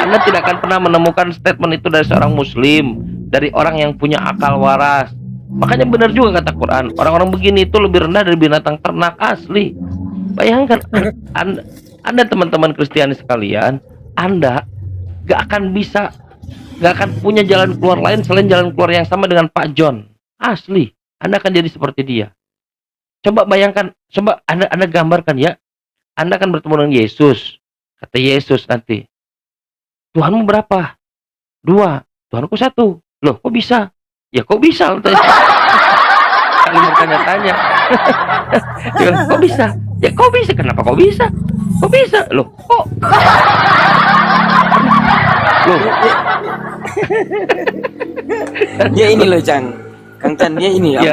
A: Anda tidak akan pernah menemukan statement itu dari seorang muslim, dari orang yang punya akal waras. Makanya benar juga kata Quran, orang-orang begini itu lebih rendah dari binatang ternak asli. Bayangkan Anda teman-teman Kristiani sekalian, Anda gak akan punya jalan keluar lain selain jalan keluar yang sama dengan Pak John. Asli, Anda akan jadi seperti dia. Coba bayangkan, coba Anda gambarkan ya. Anda akan bertemu dengan Yesus. Kata Yesus nanti, Tuhanmu berapa? 2. Tuhanku 1. Loh, kok bisa? Ya kok bisa? Kali bertanya-tanya. Kok bisa? Ya kok bisa? Kenapa kok bisa? Kok bisa? Loh, kok? Loh.
F: Dia ini loh, Cang. Kang Chan dia ini
A: Ya.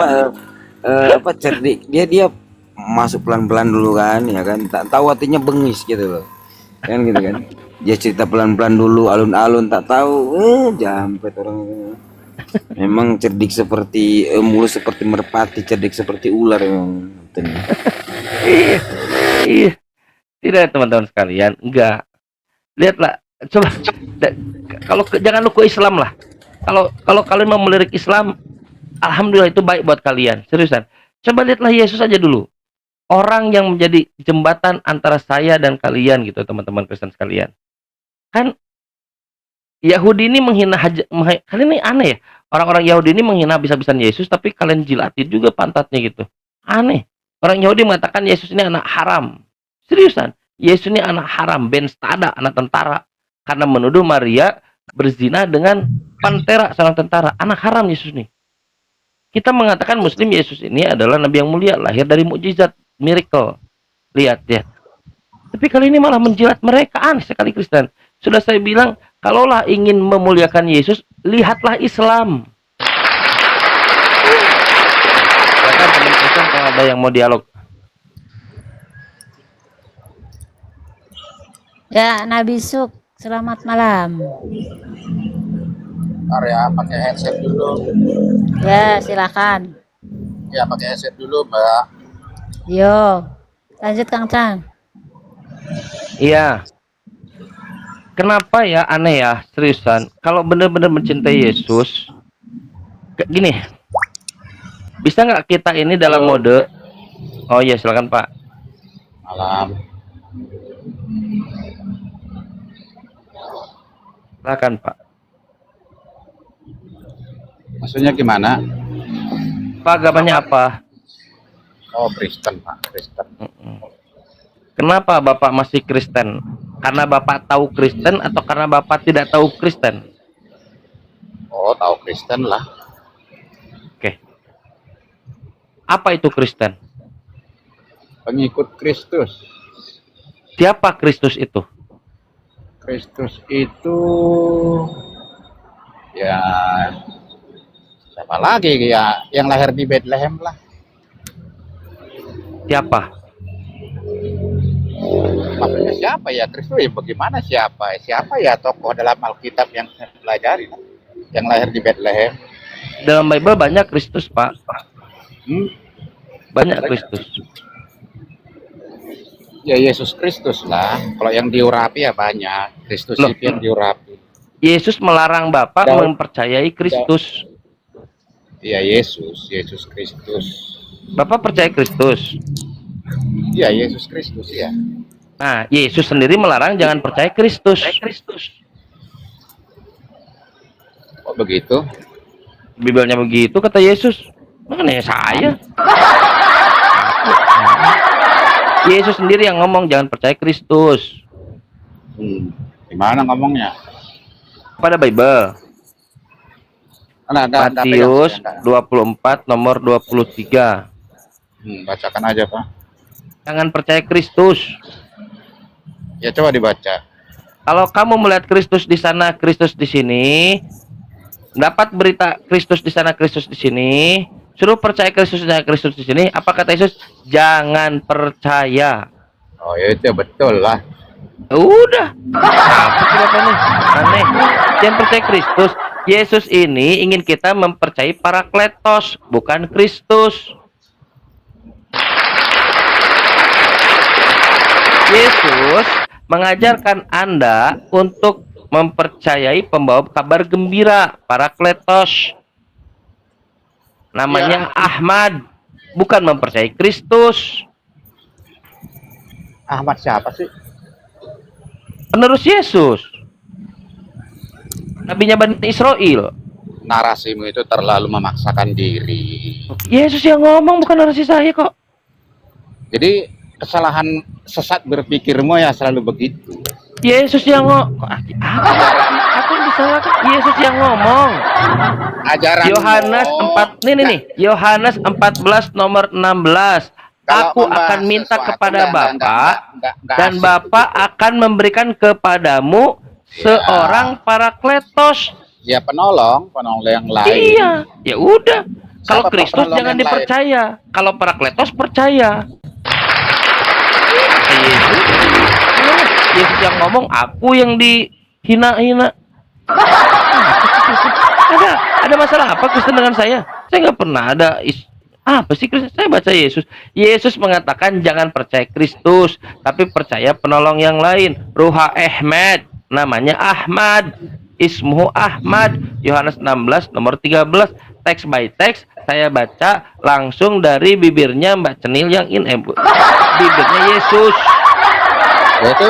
F: apa cerdik. Dia masuk pelan-pelan dulu kan, ya kan. Tak tahu hatinya bengis gitu loh. Kan gitu kan. Dia cerita pelan-pelan dulu, alun-alun, tak tahu jampet orang itu. Memang cerdik seperti mulus seperti merpati, cerdik seperti ular memang.
A: Iya. Tidak teman-teman sekalian, enggak. Lihatlah, coba jangan lu ke Islam lah. Kalau kalian mau melirik Islam, alhamdulillah itu baik buat kalian. Seriusan. Coba lihatlah Yesus aja dulu. orang yang menjadi jembatan antara saya dan kalian gitu, teman-teman Kristen sekalian. Kan Yahudi ini kalian ini aneh ya. Orang-orang Yahudi ini menghina habis-habisan Yesus, tapi kalian jilatin juga pantatnya gitu. Aneh. Orang Yahudi mengatakan Yesus ini anak haram. Seriusan, Yesus ini anak haram, Ben Stada, anak tentara. Karena menuduh Maria berzina dengan Pantera, seorang tentara. Anak haram Yesus nih. Kita mengatakan Muslim Yesus ini adalah Nabi yang mulia, lahir dari mukjizat, miracle. Lihat ya. Tapi kali ini malah menjilat mereka. Aneh sekali Kristen. Sudah saya bilang, kalaulah ingin memuliakan Yesus, lihatlah Islam. Silakan teman Kristen kalau ada yang mau dialog.
C: Ya, Nabi Suk, selamat malam.
I: Bentar ya, pakai headset dulu.
C: Ya, silakan.
I: Ya, pakai headset dulu, Mbak.
C: Yo, lanjut Kang Chan.
A: Iya. Kenapa ya aneh ya, seriusan. Kalau benar-benar mencintai Yesus, gini. Bisa nggak kita ini dalam mode? Oh iya, silakan Pak.
I: Malam.
A: Silakan Pak.
I: Maksudnya gimana?
A: Pak, agamanya apa?
I: Oh, Kristen, Pak. Kristen.
A: Kenapa Bapak masih Kristen? Karena Bapak tahu Kristen atau karena Bapak tidak tahu Kristen?
I: Oh, tahu Kristen lah.
A: Oke. Apa itu Kristen?
I: Pengikut Kristus.
A: Siapa Kristus itu?
I: Kristus itu ya siapa lagi ya, yang lahir di Bethlehem lah.
A: Siapa?
I: Maksudnya siapa ya? Kristus ya bagaimana siapa? Siapa ya tokoh dalam Alkitab yang saya pelajari yang lahir di Bethlehem?
A: Dalam Bible banyak Kristus, Pak. Banyak Kristus.
I: Ya Yesus Kristus lah. Kalau yang diurapi ya banyak. Kristus
A: Loh.
I: itu yang diurapi.
A: Yesus melarang Bapak mempercayai Kristus.
I: Iya Yesus Kristus.
A: Bapak percaya Kristus.
I: Iya Yesus Kristus ya.
A: Nah, Yesus sendiri melarang jangan percaya Kristus.
I: Kok begitu?
A: Bibelnya begitu kata Yesus. Mana ya saya? Yesus sendiri yang ngomong jangan percaya Kristus.
I: Gimana ngomongnya?
A: Pada Bible. Matius 24 nomor 23.
I: Bacakan aja Pak.
A: Jangan percaya Kristus.
I: Ya coba dibaca.
A: Kalau kamu melihat Kristus di sana, Kristus di sini, dapat berita Kristus di sana, Kristus di sini, suruh percaya Kristus di sana, Kristus di sini. Apa kata Yesus? Jangan percaya.
I: Oh ya itu betul lah.
A: Udah. Apa sih Bapak nih? Aneh. Jangan percaya Kristus. Yesus ini ingin kita mempercayai Parakletos, bukan Kristus. Yesus mengajarkan Anda untuk mempercayai pembawa kabar gembira, Parakletos. Namanya Ahmad, bukan mempercayai Kristus.
I: Ahmad siapa sih?
A: Penerus Yesus. Nabinya Bani Israel.
I: Narasimu itu terlalu memaksakan diri.
A: Yesus yang ngomong, bukan narasi saya kok.
I: Jadi kesalahan sesat berpikirmu ya selalu begitu.
A: Yesus yang ngomong. Aku yang disalahkan. Yesus yang ngomong.
I: Ajaran
A: Yohanes 4 nih. Yohanes 14 nomor 16.
I: Kalau
A: Aku
I: membahas
A: akan minta
I: sesuatu,
A: kepada Bapa
I: enggak
A: dan
I: asik
A: Bapa akan memberikan kepadamu seorang Parakletos.
I: Ya penolong yang lain.
A: Iya, ya udah. Kalau
I: Siapa
A: Kristus
I: penolong
A: jangan
I: yang
A: dipercaya. Kalau Parakletos percaya. Yesus. Yesus yang ngomong, aku yang dihina-hina. Ada masalah apa Kristen dengan saya? Saya nggak pernah ada apa sih Kristen? Saya baca Yesus. Yesus mengatakan jangan percaya Kristus, tapi percaya penolong yang lain. Ruha Ahmad, namanya Ahmad. Ismuhu Ahmad. Yohanes 16 nomor 13. Teks by teks, saya baca langsung dari bibirnya Mbak Cenil yang bibirnya Yesus.
I: Itu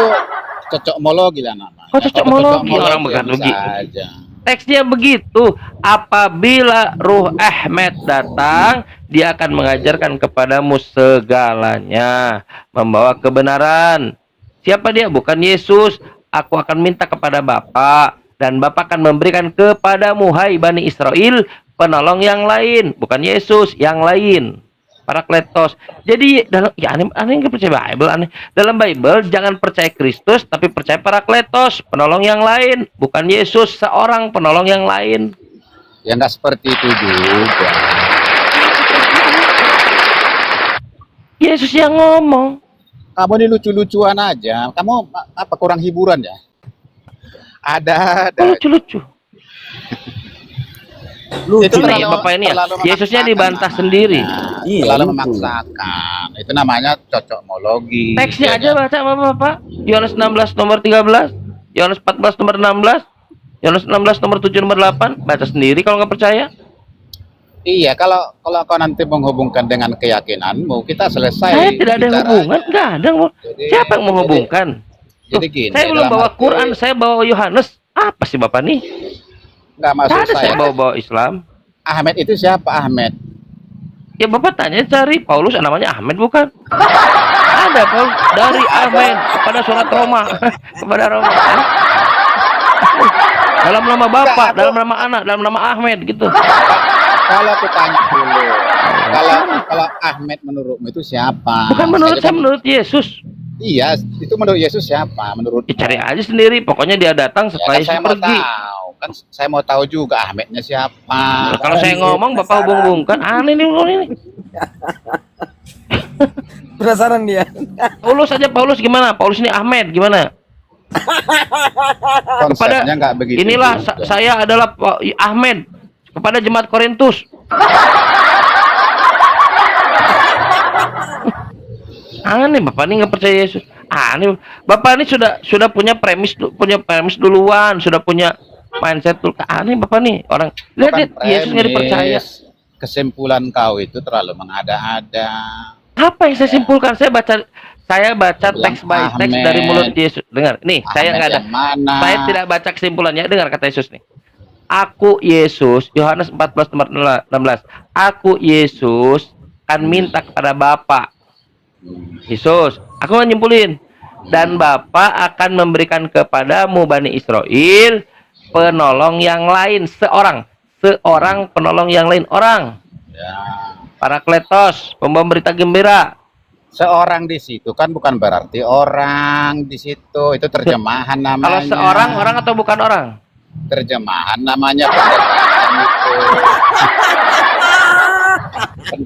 I: cocokmologi lah namanya.
A: Kok cocokmologi? Orang
I: ya
A: bukan
I: bisa
A: begitu.
I: aja.
A: Teksnya begitu, apabila Ruh Ahmed datang, dia akan mengajarkan kepadamu segalanya, membawa kebenaran. Siapa dia? Bukan Yesus. Aku akan minta kepada Bapa, dan Bapa akan memberikan kepadamu, hai Bani Israel, penolong yang lain. Bukan Yesus, yang lain. Parakletos. Jadi aneh nggak percaya Bible, aneh. Dalam Bible jangan percaya Kristus tapi percaya Parakletos, penolong yang lain, bukan Yesus, seorang penolong yang lain.
I: Ya nggak seperti itu juga.
A: Yesus yang ngomong.
I: Kamu ini lucu-lucuan aja. Kamu apa kurang hiburan ya? Ada.
A: Lucu-lucu. Itu nih Bapak ini ya. Yesusnya dibantah sendiri.
I: Terlalu memaksakan. Itu namanya cocokmologi.
A: Teksnya
I: ya
A: aja
I: kan?
A: baca Bapak. Yohanes 16 nomor 13, Yohanes 14 nomor 16, Yohanes 16 nomor 7 nomor 8, baca sendiri kalau nggak percaya.
I: Iya, kalau kau nanti menghubungkan dengan keyakinanmu, kita selesai.
A: Saya tidak ada hubungan, nggak ada. Siapa yang menghubungkan?
I: Jadi gini,
A: Saya belum
I: dalam
A: bawa
I: arti-
A: Quran, saya bawa Yohanes. Apa sih Bapak nih?
I: Nggak maksud
A: Ada saya
I: saya.
A: bawa Islam.
I: Ahmed itu siapa Ahmed?
A: Ya Bapak tanya cari Paulus, namanya Ahmed bukan? Ada Paulus dari Ahmed kepada surat Roma, kepada Roma. Dalam nama Bapak, dalam nama anak, dalam nama Ahmed gitu.
I: Kalau aku tanya dulu, kalau Ahmed menurutmu itu siapa?
A: Bukan menurut saya, menurut Yesus.
I: Iya, itu menurut Yesus siapa? Menurut
A: Cari aja sendiri. Pokoknya dia datang
I: ya,
A: setelah
I: kan saya
A: Yesus
I: mau
A: pergi.
I: tahu. Kan saya mau tahu juga Ahmednya siapa.
A: Kalau saya ngomong Bapak hubung-hubungkan, aneh nih ini.
F: Penasaran dia.
A: Paulus aja, Paulus gimana? Paulus ini Ahmed gimana?
I: Konsepnya nggak begitu.
A: Inilah
I: juga.
A: saya adalah Ahmed kepada jemaat Korintus. Aneh Bapak ini nggak percaya Yesus. Aneh. Bapak ini sudah punya premis duluan, sudah punya mindset tuh. Aneh Bapak nih orang. Lihat Yesus nggak dipercaya.
I: Kesimpulan kau itu terlalu mengada-ada.
A: Apa yang saya simpulkan? Saya baca teks by teks
I: Ahmed.
A: dari mulut Yesus. Dengar, nih saya
I: Ahmed
A: nggak ada.
I: yang mana?
A: Saya tidak baca kesimpulannya. Dengar kata Yesus nih. Aku Yesus, Yohanes 14 nomor 16. Aku Yesus akan minta kepada Bapa. Yesus, aku mau nyimpulin. Dan Bapa akan memberikan kepadamu Bani Israel penolong yang lain, seorang penolong yang lain, orang.
I: Ya.
A: Parakletos, pembawa berita gembira.
I: Seorang di situ kan bukan berarti orang di situ. Itu terjemahan namanya.
A: Kalau seorang, orang atau bukan orang?
I: Terjemahan namanya. Pendekatan itu.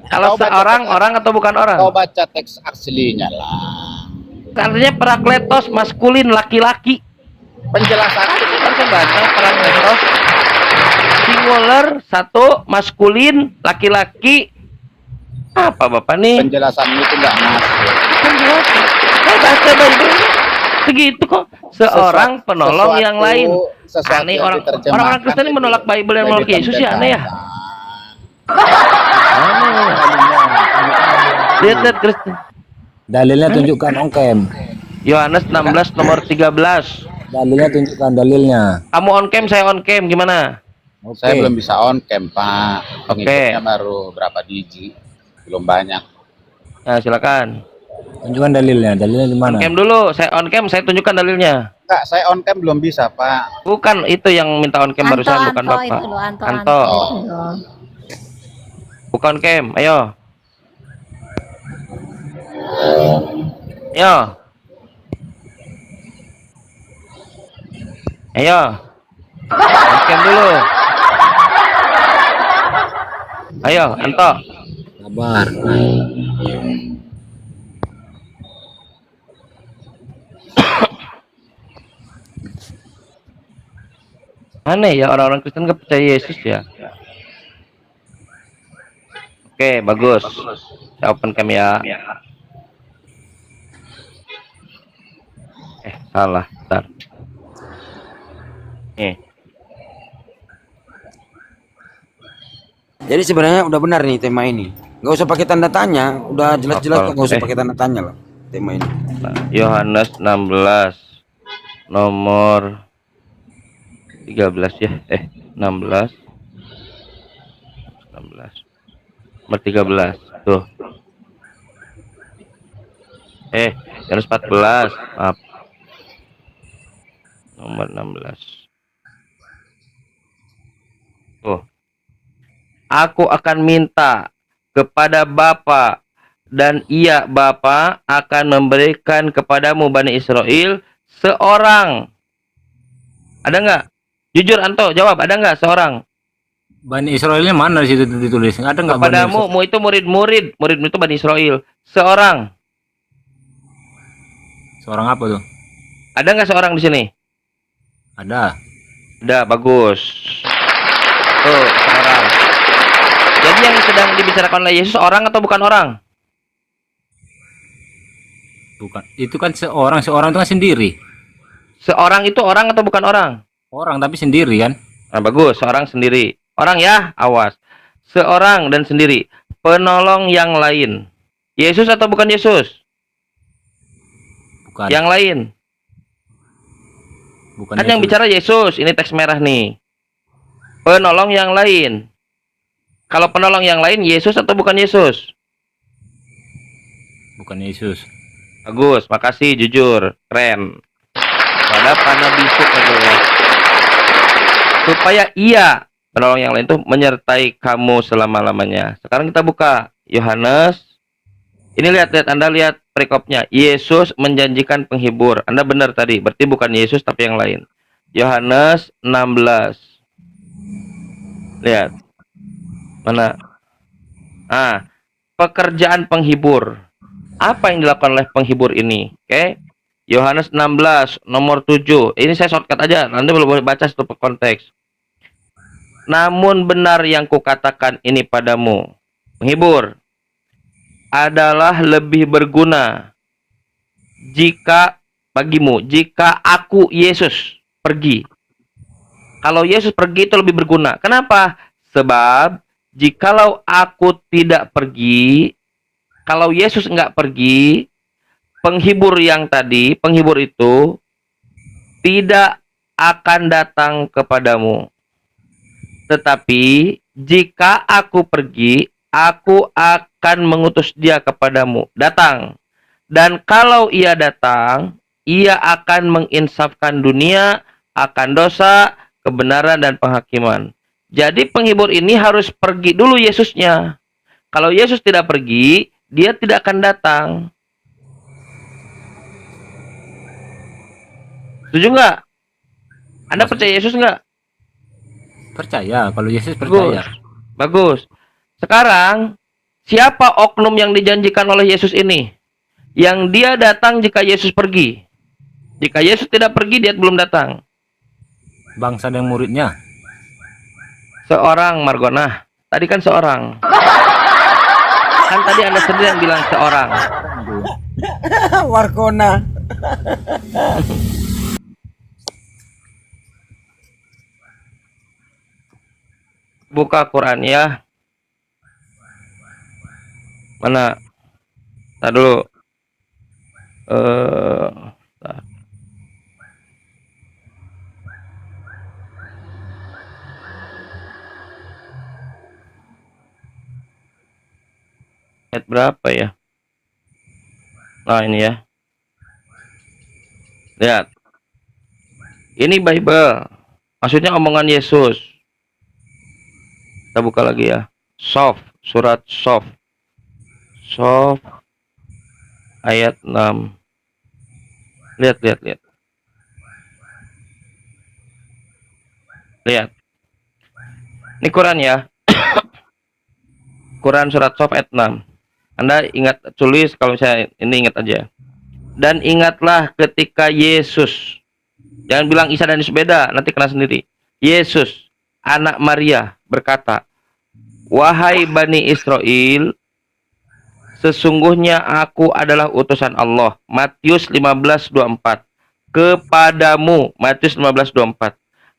A: Kalau seorang, orang atau bukan orang?
I: Kau baca teks aslinya lah.
A: Artinya parakletos maskulin, laki-laki.
I: Penjelasan
A: Kan saya baca parakletos singular, satu maskulin, laki-laki. Apa Bapak nih?
I: penjelasanmu itu nggak masuk.
A: Penjelasan. Saya baca Bible segitu kok. Seorang penolong yang lain.
I: Sesuatu
A: Aneh
I: yang
A: orang-orang
I: diterjemahkan
A: Kristen ini
I: itu
A: menolak Bible dan
I: jadi
A: menolak Yesus ya aneh ya.
I: pendekatan.
A: Aneh. Lihat Kristen.
J: Dalilnya tunjukkan on-cam.
A: Yohanes 16 nomor 13.
J: Dalilnya tunjukkan dalilnya.
A: Kamu on cam, saya on cam, gimana?
J: Oke.
I: Saya belum bisa on cam, Pak.
A: Oke.
I: Pengikutnya baru berapa biji. Belum banyak.
A: Nah, silakan.
J: Tunjukkan dalilnya. Dalilnya di mana?
A: On cam dulu, saya on cam, saya tunjukkan dalilnya.
I: Enggak, saya on cam belum bisa, Pak.
A: Bukan itu yang minta on cam barusan, bukan Bapak.
C: itu loh, Anto.
A: Anto.
C: itu loh.
A: Bukan cam, ayo. Ayo. Ayo. On cam dulu. Ayo, Anto.
J: Sabar.
A: Aneh ya orang-orang Kristen gak percaya Yesus ya. Oke, bagus. Saya open cam ya. Salah. Bentar. Nih.
F: Jadi sebenarnya udah benar nih tema ini. Nggak usah pakai tanda tanya, udah jelas-jelas kok, nggak usah pakai tanda tanya lah tema ini.
A: Nah, Yohanes 16 nomor 13 ya. 16 nomor 13 tuh. Yohanes 14, maaf. Nomor 16. Tuh. Aku akan minta kepada Bapa, dan ia Bapa akan memberikan kepadamu Bani Israel seorang. Ada nggak? Jujur Anto, jawab, ada nggak seorang?
J: Bani Israelnya mana di situ ditulis? Ada nggak Bani
A: Kepadamu, mu itu murid-murid itu Bani Israel. Seorang.
J: Seorang apa tuh?
A: Ada nggak seorang di sini?
J: Ada.
A: Ada, bagus. Tuh, seorang. Jadi yang sedang dibicarakan oleh Yesus orang atau bukan orang?
J: Bukan. Itu kan seorang itu kan sendiri.
A: Seorang itu orang atau bukan orang?
J: Orang tapi sendiri kan?
A: Nah, bagus, seorang sendiri. Orang ya, awas. Seorang dan sendiri. Penolong yang lain. Yesus atau bukan Yesus?
J: Bukan.
A: Yang lain.
J: Bukan
A: Kan yang
J: Yesus.
A: bicara Yesus, ini teks merah nih. Penolong yang lain. Kalau penolong yang lain, Yesus atau bukan Yesus?
J: Bukan Yesus.
A: Bagus, makasih, jujur, keren. Ada panah bisuk aja. Supaya ia, penolong yang lain itu menyertai kamu selama-lamanya. Sekarang kita buka Yohanes. Ini lihat, Anda lihat perikopnya. Yesus menjanjikan penghibur. Anda benar tadi, berarti bukan Yesus tapi yang lain. Yohanes 16. Lihat. Mana? Pekerjaan penghibur. Apa yang dilakukan oleh penghibur ini? Oke. Yohanes 16 nomor 7. Ini saya shortcut aja, nanti boleh baca satu konteks. Namun benar yang kukatakan ini padamu, penghibur adalah lebih berguna bagimu jika aku Yesus pergi. Kalau Yesus pergi itu lebih berguna. Kenapa? Sebab jikalau aku tidak pergi, kalau Yesus enggak pergi, penghibur itu tidak akan datang kepadamu. Tetapi jika aku pergi, aku akan mengutus dia kepadamu. Datang. Dan kalau ia datang, ia akan menginsafkan dunia akan dosa, kebenaran, dan penghakiman. Jadi penghibur ini harus pergi dulu Yesusnya. Kalau Yesus tidak pergi, dia tidak akan datang. Setuju nggak? Anda percaya Yesus nggak?
J: Percaya. Kalau Yesus percaya.
A: Bagus. Sekarang, siapa oknum yang dijanjikan oleh Yesus ini? Yang dia datang jika Yesus pergi. Jika Yesus tidak pergi, dia belum datang.
J: Bangsa dan muridnya.
A: Seorang, Margona. Tadi kan seorang. Kan tadi Anda sendiri yang bilang seorang.
F: Warkona.
A: Buka Quran ya. Mana? Tadi dulu. Bentar. Ayat berapa ya? Nah ini ya. Lihat. Ini Bible. Maksudnya omongan Yesus. Kita buka lagi ya. Sof, surat Sof. Sof ayat 6. Lihat. Lihat. Ini Quran ya. Quran surat Sof ayat 6. Anda ingat, tulis kalau saya ini ingat aja. Dan ingatlah ketika Yesus, jangan bilang Isa dan Yesus beda, nanti kena sendiri. Yesus, anak Maria, berkata, wahai Bani Israel, sesungguhnya aku adalah utusan Allah. Matius 15:24. Kepadamu, Matius 15:24.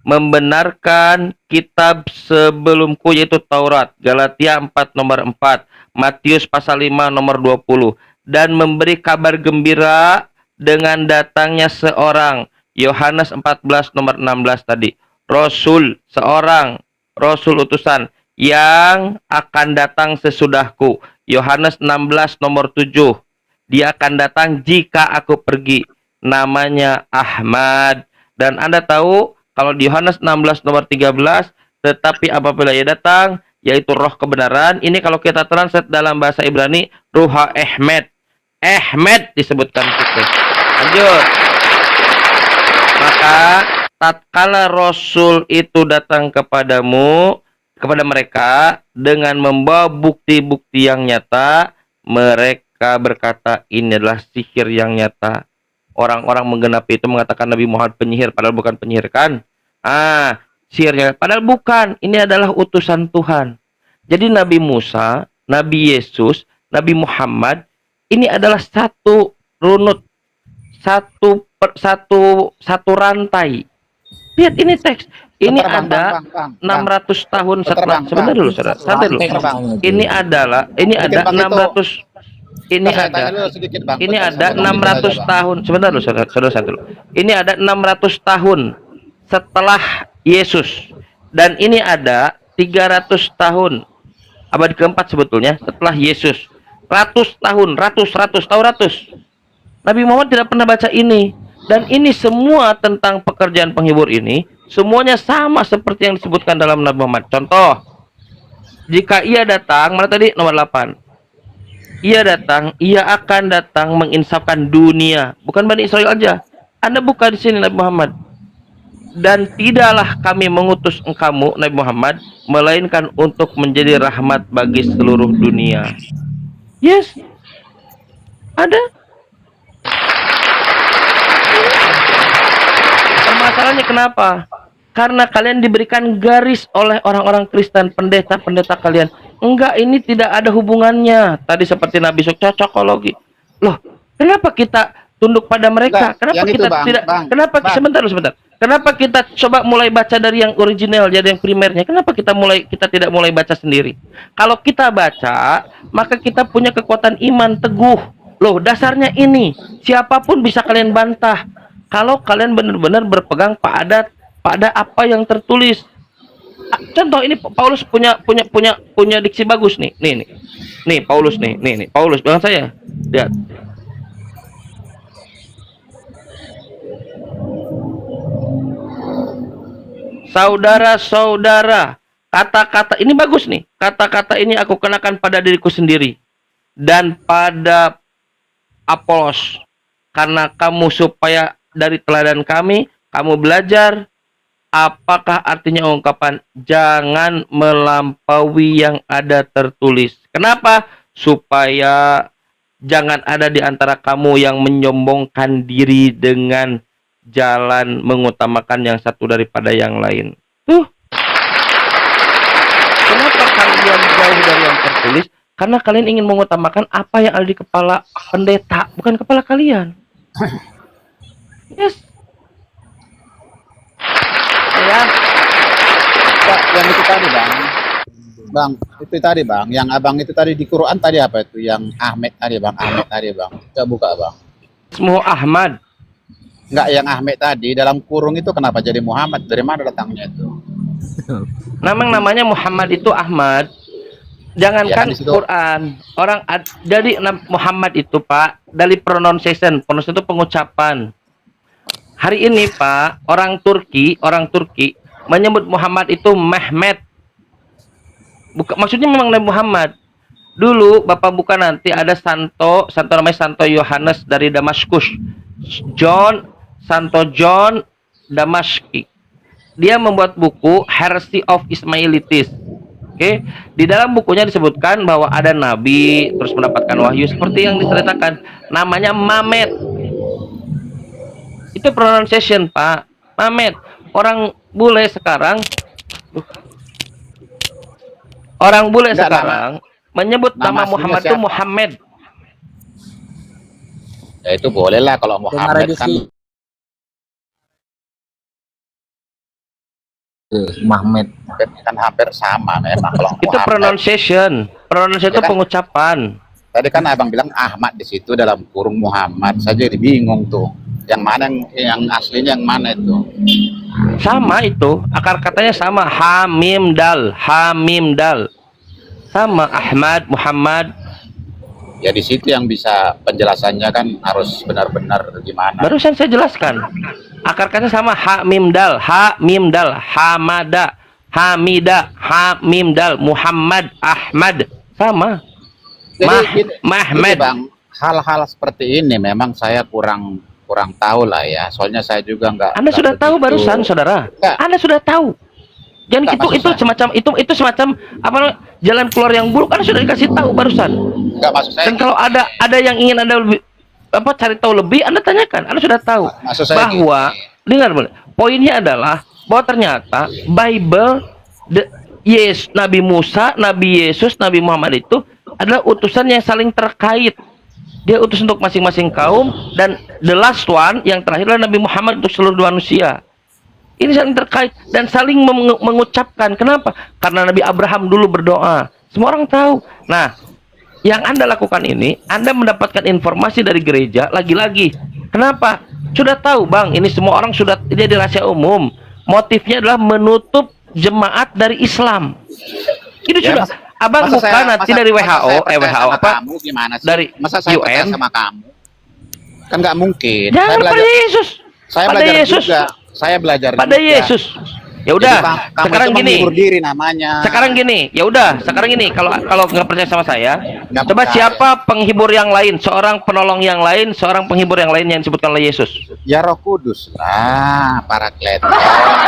A: membenarkan kitab sebelumku yaitu Taurat, Galatia 4 nomor 4, Matius pasal 5 nomor 20, dan memberi kabar gembira dengan datangnya seorang, Yohanes 14 nomor 16 tadi, Rasul, seorang Rasul utusan yang akan datang sesudahku, Yohanes 16 nomor 7, dia akan datang jika aku pergi, namanya Ahmad. Dan Anda tahu kalau di Yohanes 16 nomor 13, tetapi apabila ia datang, yaitu roh kebenaran, ini kalau kita translate dalam bahasa Ibrani, Ruha Ahmed. Ahmed disebutkan situ. Lanjut. Maka tatkala Rasul itu datang kepadamu, kepada mereka dengan membawa bukti-bukti yang nyata, mereka berkata ini adalah sihir yang nyata. Orang-orang menggenapi itu mengatakan Nabi Muhammad penyihir, padahal bukan penyihir kan? Sihirnya, padahal bukan. Ini adalah utusan Tuhan. Jadi Nabi Musa, Nabi Yesus, Nabi Muhammad, ini adalah satu runut, satu rantai. Lihat ini teks. Ini ada 600 tahun setelah. Sebentar dulu, saudara. Santai dulu. Ini ada 600. Ini ada 600 tahun. Sebentar dulu, saudara santai dulu. Ini ada 600 tahun setelah Yesus. Dan ini ada 300 tahun abad keempat sebetulnya setelah Yesus. Ratus tahun, ratus tahu ratus. Nabi Muhammad tidak pernah baca ini. Dan ini semua tentang pekerjaan penghibur ini, semuanya sama seperti yang disebutkan dalam Nabi Muhammad. Contoh, jika ia datang, mana tadi nomor 8? Ia datang, ia akan datang menginsafkan dunia, bukan Bani Israel aja. Anda buka di sini Nabi Muhammad. Dan tidaklah kami mengutus engkamu Nabi Muhammad melainkan untuk menjadi rahmat bagi seluruh dunia. Yes. Ada. Permasalahannya kenapa? Karena kalian diberikan garis oleh orang-orang Kristen, pendeta-pendeta kalian. Enggak, ini tidak ada hubungannya. Tadi seperti Nabi cocokologi. Loh, kenapa kita tunduk pada mereka? Kenapa kita tidak? Kenapa sebentar. Kenapa kita coba mulai baca dari yang original, jadi yang primernya? Kenapa kita tidak mulai baca sendiri? Kalau kita baca, maka kita punya kekuatan iman teguh. Loh, dasarnya ini. Siapapun bisa kalian bantah. Kalau kalian benar-benar berpegang pada apa yang tertulis. Contoh ini Paulus punya diksi bagus nih. Nih Paulus nih. Paulus bilang saya. Lihat. Saudara-saudara, kata-kata ini bagus nih. Kata-kata ini aku kenakan pada diriku sendiri dan pada Apolos, karena kamu supaya dari teladan kami kamu belajar apakah artinya ungkapan jangan melampaui yang ada tertulis. Kenapa? Supaya jangan ada di antara kamu yang menyombongkan diri dengan jalan mengutamakan yang satu daripada yang lain. Kenapa kalian jauh dari yang tertulis? Karena kalian ingin mengutamakan apa yang ada di kepala pendeta, bukan kepala kalian. Yes.
I: Ya. Yang itu tadi bang, itu tadi bang, yang abang itu tadi di Quran tadi apa itu? Yang Ahmed tadi bang, Coba buka bang.
A: Semua Ahmad.
I: Enggak, yang Ahmed tadi dalam kurung itu kenapa jadi Muhammad? Dari mana datangnya itu?
A: Namanya Muhammad itu Ahmad. Jangankan ya, Quran, jadi Muhammad itu Pak, dari pronunciation itu pengucapan. Hari ini Pak, orang Turki menyebut Muhammad itu Mehmet. Maksudnya memang Nabi Muhammad. Dulu Bapak buka nanti ada Santo namanya Santo Yohanes dari Damaskus. Santo John Damaski. Dia membuat buku Heresy of Ismailites. Oke, di dalam bukunya disebutkan bahwa ada nabi terus mendapatkan wahyu seperti yang diceritakan, namanya Mamet. Itu pronunciation Pak, Mamet. Orang bule sekarang menyebut nama Muhammad itu Muhammad.
I: Ya itu boleh lah kalau Muhammad kan
J: Mahmed.
I: Kan hampir sama memang kalau
A: Itu
I: Muhammad.
A: pronunciation itu
I: Ya kan?
A: pengucapan.
I: Tadi kan abang bilang Ahmad di situ dalam kurung Muhammad. Saya jadi bingung tuh. Yang mana yang aslinya yang mana itu?
A: Sama itu, akar katanya sama, hamim dal, sama Ahmad, Muhammad.
I: Ya di situ yang bisa penjelasannya kan harus benar-benar gimana.
A: Barusan saya jelaskan, akar katanya sama, hamim dal, hamada, hamida, hamim dal, Muhammad, Ahmad, sama.
I: Gini, Bang, hal-hal seperti ini memang saya kurang tahu lah ya. Soalnya saya juga
A: Anda sudah tahu barusan, saudara.
I: Enggak.
A: Anda sudah tahu. Dan
I: Enggak,
A: itu semacam apa jalan keluar yang buruk. Anda sudah dikasih tahu barusan.
I: Enggak, maksud saya
A: Dan kalau ada yang ingin Anda lebih cari tahu lebih, Anda tanyakan. Anda sudah tahu
I: Maksud saya
A: bahwa dengar boleh. Poinnya adalah bahwa ternyata Bible Nabi Musa, Nabi Yesus, Nabi Muhammad itu adalah utusan yang saling terkait. Dia utus untuk masing-masing kaum, dan the last one yang terakhir adalah Nabi Muhammad untuk seluruh manusia. Ini saling terkait dan saling mengucapkan. Kenapa? Karena Nabi Abraham dulu berdoa. Semua orang tahu. Nah, yang Anda lakukan ini, Anda mendapatkan informasi dari gereja. Lagi-lagi, kenapa? Sudah tahu, Bang, ini semua orang sudah jadi rahasia umum. Motifnya adalah menutup jemaat dari Islam. Itu
I: Ya,
A: sudah. Abang bukan nanti dari WHO, WHO apa?
I: Kamu gimana sih?
A: Dari
I: Masa saya percaya
A: UN?
I: sama kamu? Kan nggak mungkin.
A: Jangan
I: Saya
A: pada
I: belajar,
A: Yesus.
I: saya
A: Pada
I: belajar
A: Yesus.
I: juga. Saya belajar
A: Pada
I: juga.
A: Yesus. Ya
I: Jadi,
A: udah,
I: kamu
A: sekarang
I: itu
A: gini.
I: menghibur diri namanya.
A: Sekarang gini, ya udah, sekarang gini, kalau nggak percaya sama saya,
I: Nggak
A: coba
I: percaya.
A: siapa penghibur yang lain, seorang penolong yang lain, seorang penghibur yang lain yang disebutkan oleh Yesus.
I: Ya Roh Kudus lah, Parakletos.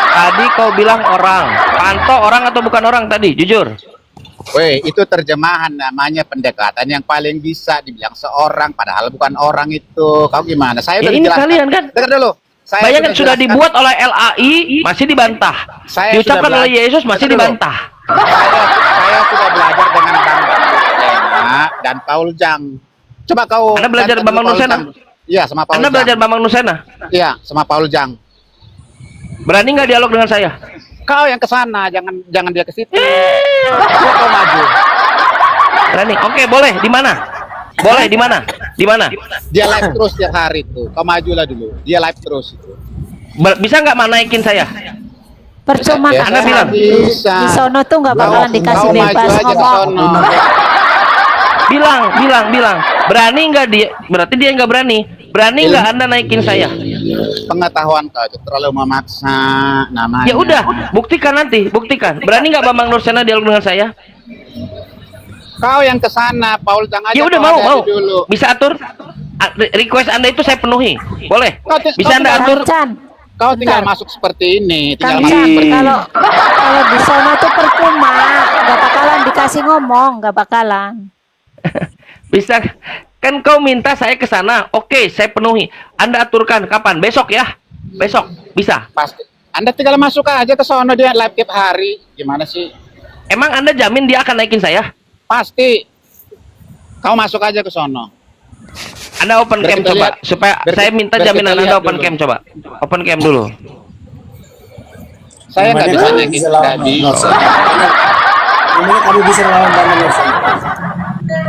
A: Tadi kau bilang orang, Panto orang atau bukan orang tadi, jujur.
I: Weh, itu terjemahan namanya pendekatan yang paling bisa dibilang seorang, padahal bukan orang itu. Kau gimana? Saya
A: Ya
I: udah
A: ini
I: dijelaskan.
A: kalian kan.
I: Dengar dulu. Saya
A: Bayangkan sudah
I: jelaskan.
A: dibuat oleh LAI, masih dibantah.
I: Saya
A: Diucapkan
I: sudah
A: oleh
I: belajar.
A: Yesus, masih
I: Dengar dulu.
A: dibantah.
I: Saya sudah belajar dengan Bang Nusena dan Paul Jang. Coba kau.
A: Anda belajar
I: lihat
A: Bambang
I: Paul
A: Nusena?
I: Jang. Iya, sama Paul
A: Anda
I: Jang.
A: belajar Bambang Nusena?
I: Iya, sama Paul Jang.
A: Berani nggak dialog dengan saya?
I: Kau yang ke sana, jangan dia ke situ. Kau maju.
A: Berani. Oke, boleh. Di mana? Boleh di mana? Di mana?
I: Dia live terus tiap hari tuh. Kau majulah dulu. Dia live terus itu.
A: Bisa nggak naikin saya?
C: Percuma
I: Ya,
C: kan,
A: Anda bilang.
I: bisa.
C: di sono tuh nggak bakalan dikasih
I: Kau maju
C: bebas
I: aja ke
C: ngomong.
I: sono.
A: Bilang. Berani nggak dia? Berarti dia nggak berani. Berani nggak Anda naikin saya?
I: Pengetahuan kau itu terlalu memaksa namanya.
A: Ya udah, buktikan nanti, buktikan. Berani nggak Bambang Nursena dialog dengan saya?
I: Kau yang ke sana, Paul Jang aja.
A: Ya udah
I: kau
A: mau.
I: hadapi dulu.
A: Bisa atur. Request Anda itu saya penuhi. Boleh. Bisa Anda atur.
C: Kancan,
I: Kau tinggal
C: Bentar.
I: masuk seperti ini, tinggal
C: Kancan,
I: masuk seperti
C: kalau kalau di sono tuh percuma, nggak bakalan dikasih ngomong, nggak bakalan.
A: Bisa. Kan kau minta saya ke sana. Oke, saya penuhi. Anda aturkan kapan? Besok ya. Besok. Bisa.
I: pasti. Anda tinggal masuk aja ke sono, dia live tiap hari. Gimana sih?
A: Emang Anda jamin dia akan naikin saya?
I: Pasti. Kau masuk aja ke sono.
A: Anda open
I: Biar
A: cam
I: kita
A: coba
I: lihat.
A: supaya
I: Biar
A: saya
I: kita-
A: minta
I: biar
A: jaminan
I: kita
A: Anda
I: lihat
A: open
I: dulu.
A: cam coba. Open cam dulu.
I: Saya nggak bisa naikin tadi.
K: Gimana kamu bisa melawan Bambang Nursena?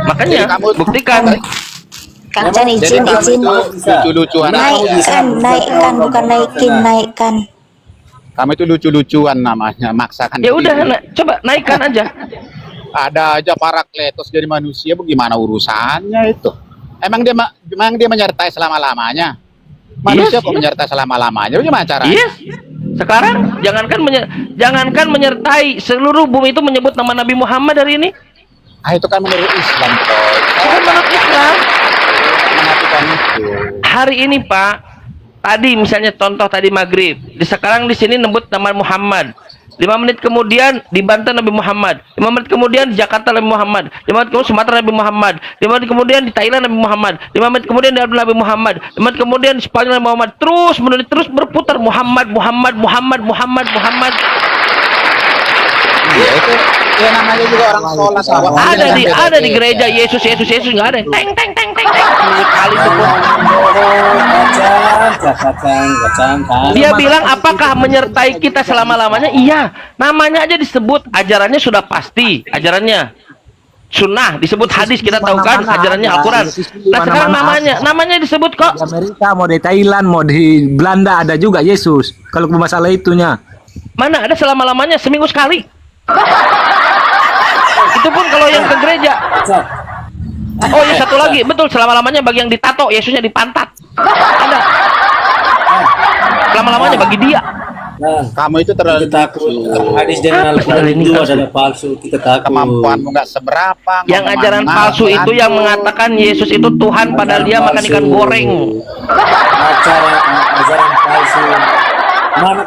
A: Makanya
I: Jadi kamu-
A: buktikan.
H: Kancan
I: Jadi
H: izin,
I: kamu
H: izin.
I: itu lucu-lucuan.
H: Naikkan, bukan naikkan.
I: Kamu itu lucu-lucuan namanya, maksakan.
A: Ya
I: diri.
A: udah, coba naikkan aja.
I: Ada aja Parakletos jadi manusia, bagaimana urusannya itu? Emang dia menyertai selama-lamanya? Manusia
A: Yes.
I: kok menyertai selama-lamanya? Bagaimana caranya?
A: Yes. Sekarang jangankan menyertai, seluruh bumi itu menyebut nama Nabi Muhammad hari ini.
I: Ah, itu kan menurut Islam, Coy.
A: Bukan menurut Islam.
I: Mengatakan itu.
A: Hari ini, Pak, tadi misalnya contoh tadi maghrib, sekarang di sini nyebut nama Muhammad. 5 menit kemudian di Banten Nabi Muhammad, 5 menit kemudian di Jakarta Nabi Muhammad, 5 menit kemudian Sumatera Nabi Muhammad, 5 menit kemudian di Thailand Nabi Muhammad, 5 menit kemudian di Arab Nabi Muhammad, 5 menit kemudian di Spanyol Nabi Muhammad, terus menerus terus berputar Muhammad.
I: Ya itu Ya namanya juga orang sholat.
A: Ada di gereja Yesus nggak ada. Teng teng teng teng teng. Kali itu pun. Dia bilang apakah menyertai kita selama-lamanya? Iya. Namanya aja disebut, ajarannya sudah pasti. Ajarannya sunnah, disebut hadis, kita tahu kan ajarannya Al-Quran. Nah sekarang namanya disebut kok.
J: Di Amerika, mau di Thailand, mau di Belanda ada juga Yesus. Kalau masalah itunya.
A: Mana ada selama-lamanya, seminggu sekali. Itu pun kalau yang ke gereja. Oh iya, satu lagi, betul, selama-lamanya bagi yang ditato, Yesusnya di pantat. Ada. Selama-lamanya bagi dia.
I: Kamu itu terlalu
K: takut. Hadis dengan Al-Quran itu adalah palsu. Kita takut.
I: kemampuanmu nggak seberapa.
A: Yang ajaran palsu itu yang mengatakan Yesus itu Tuhan padahal dia makan ikan goreng.
K: Ajaran palsu. Mana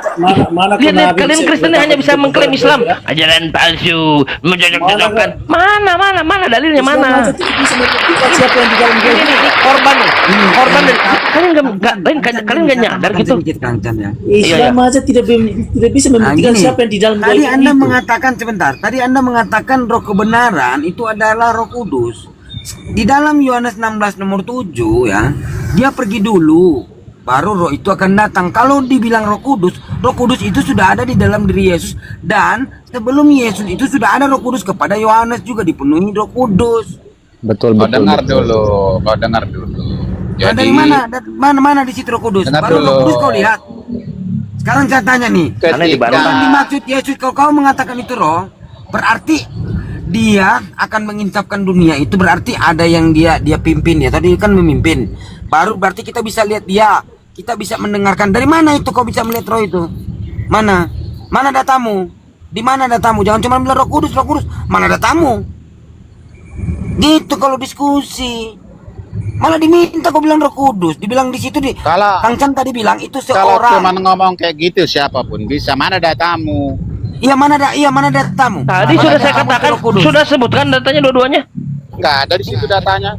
A: Lihat, kalian Kristen hanya bisa mengklaim Islam. Ajaran palsu, mencocok-cocokkan. Mana dalilnya mana?
K: Siapa yang di dalam gereja?
A: Ini korban dari kalian nggak nyadar gitu.
K: Islam aja tidak bisa membuktikan siapa yang di dalam
F: Tadi
K: gereja
F: Anda
K: itu.
F: mengatakan sebentar. Tadi Anda mengatakan roh kebenaran itu adalah Roh Kudus. Di dalam Yohanes 16 nomor 7 ya, dia pergi dulu. Baru roh itu akan datang. Kalau dibilang Roh Kudus itu sudah ada di dalam diri Yesus. Dan sebelum Yesus itu sudah ada Roh Kudus, kepada Yohanes juga dipenuhi Roh Kudus.
J: Betul.
I: Kau dengar dulu.
F: Nah, dari mana di situ Roh Kudus?
I: Dengar
F: Baru
I: dulu.
F: Roh Kudus kau lihat. Sekarang saya tanya nih. Yang dimaksud Yesus, kalau kau mengatakan itu roh, berarti dia akan menginsafkan dunia. Itu berarti ada yang dia pimpin ya. Tadi kan memimpin. Baru berarti kita bisa lihat dia. Kita bisa mendengarkan. Dari mana itu kau bisa melihat roh itu? Mana datamu? Di mana datamu? Jangan cuma bilang Roh Kudus. Mana datamu? Gitu kalau diskusi. Malah diminta kau bilang Roh Kudus. Dibilang di situ Kang Chan tadi bilang itu
I: Kalau
F: seorang.
I: cuma ngomong kayak gitu siapapun bisa. Mana datamu?
F: Iya mana datamu?
A: Tadi sudah saya katakan, sudah sebutkan datanya dua-duanya.
I: Nggak ada di situ datanya.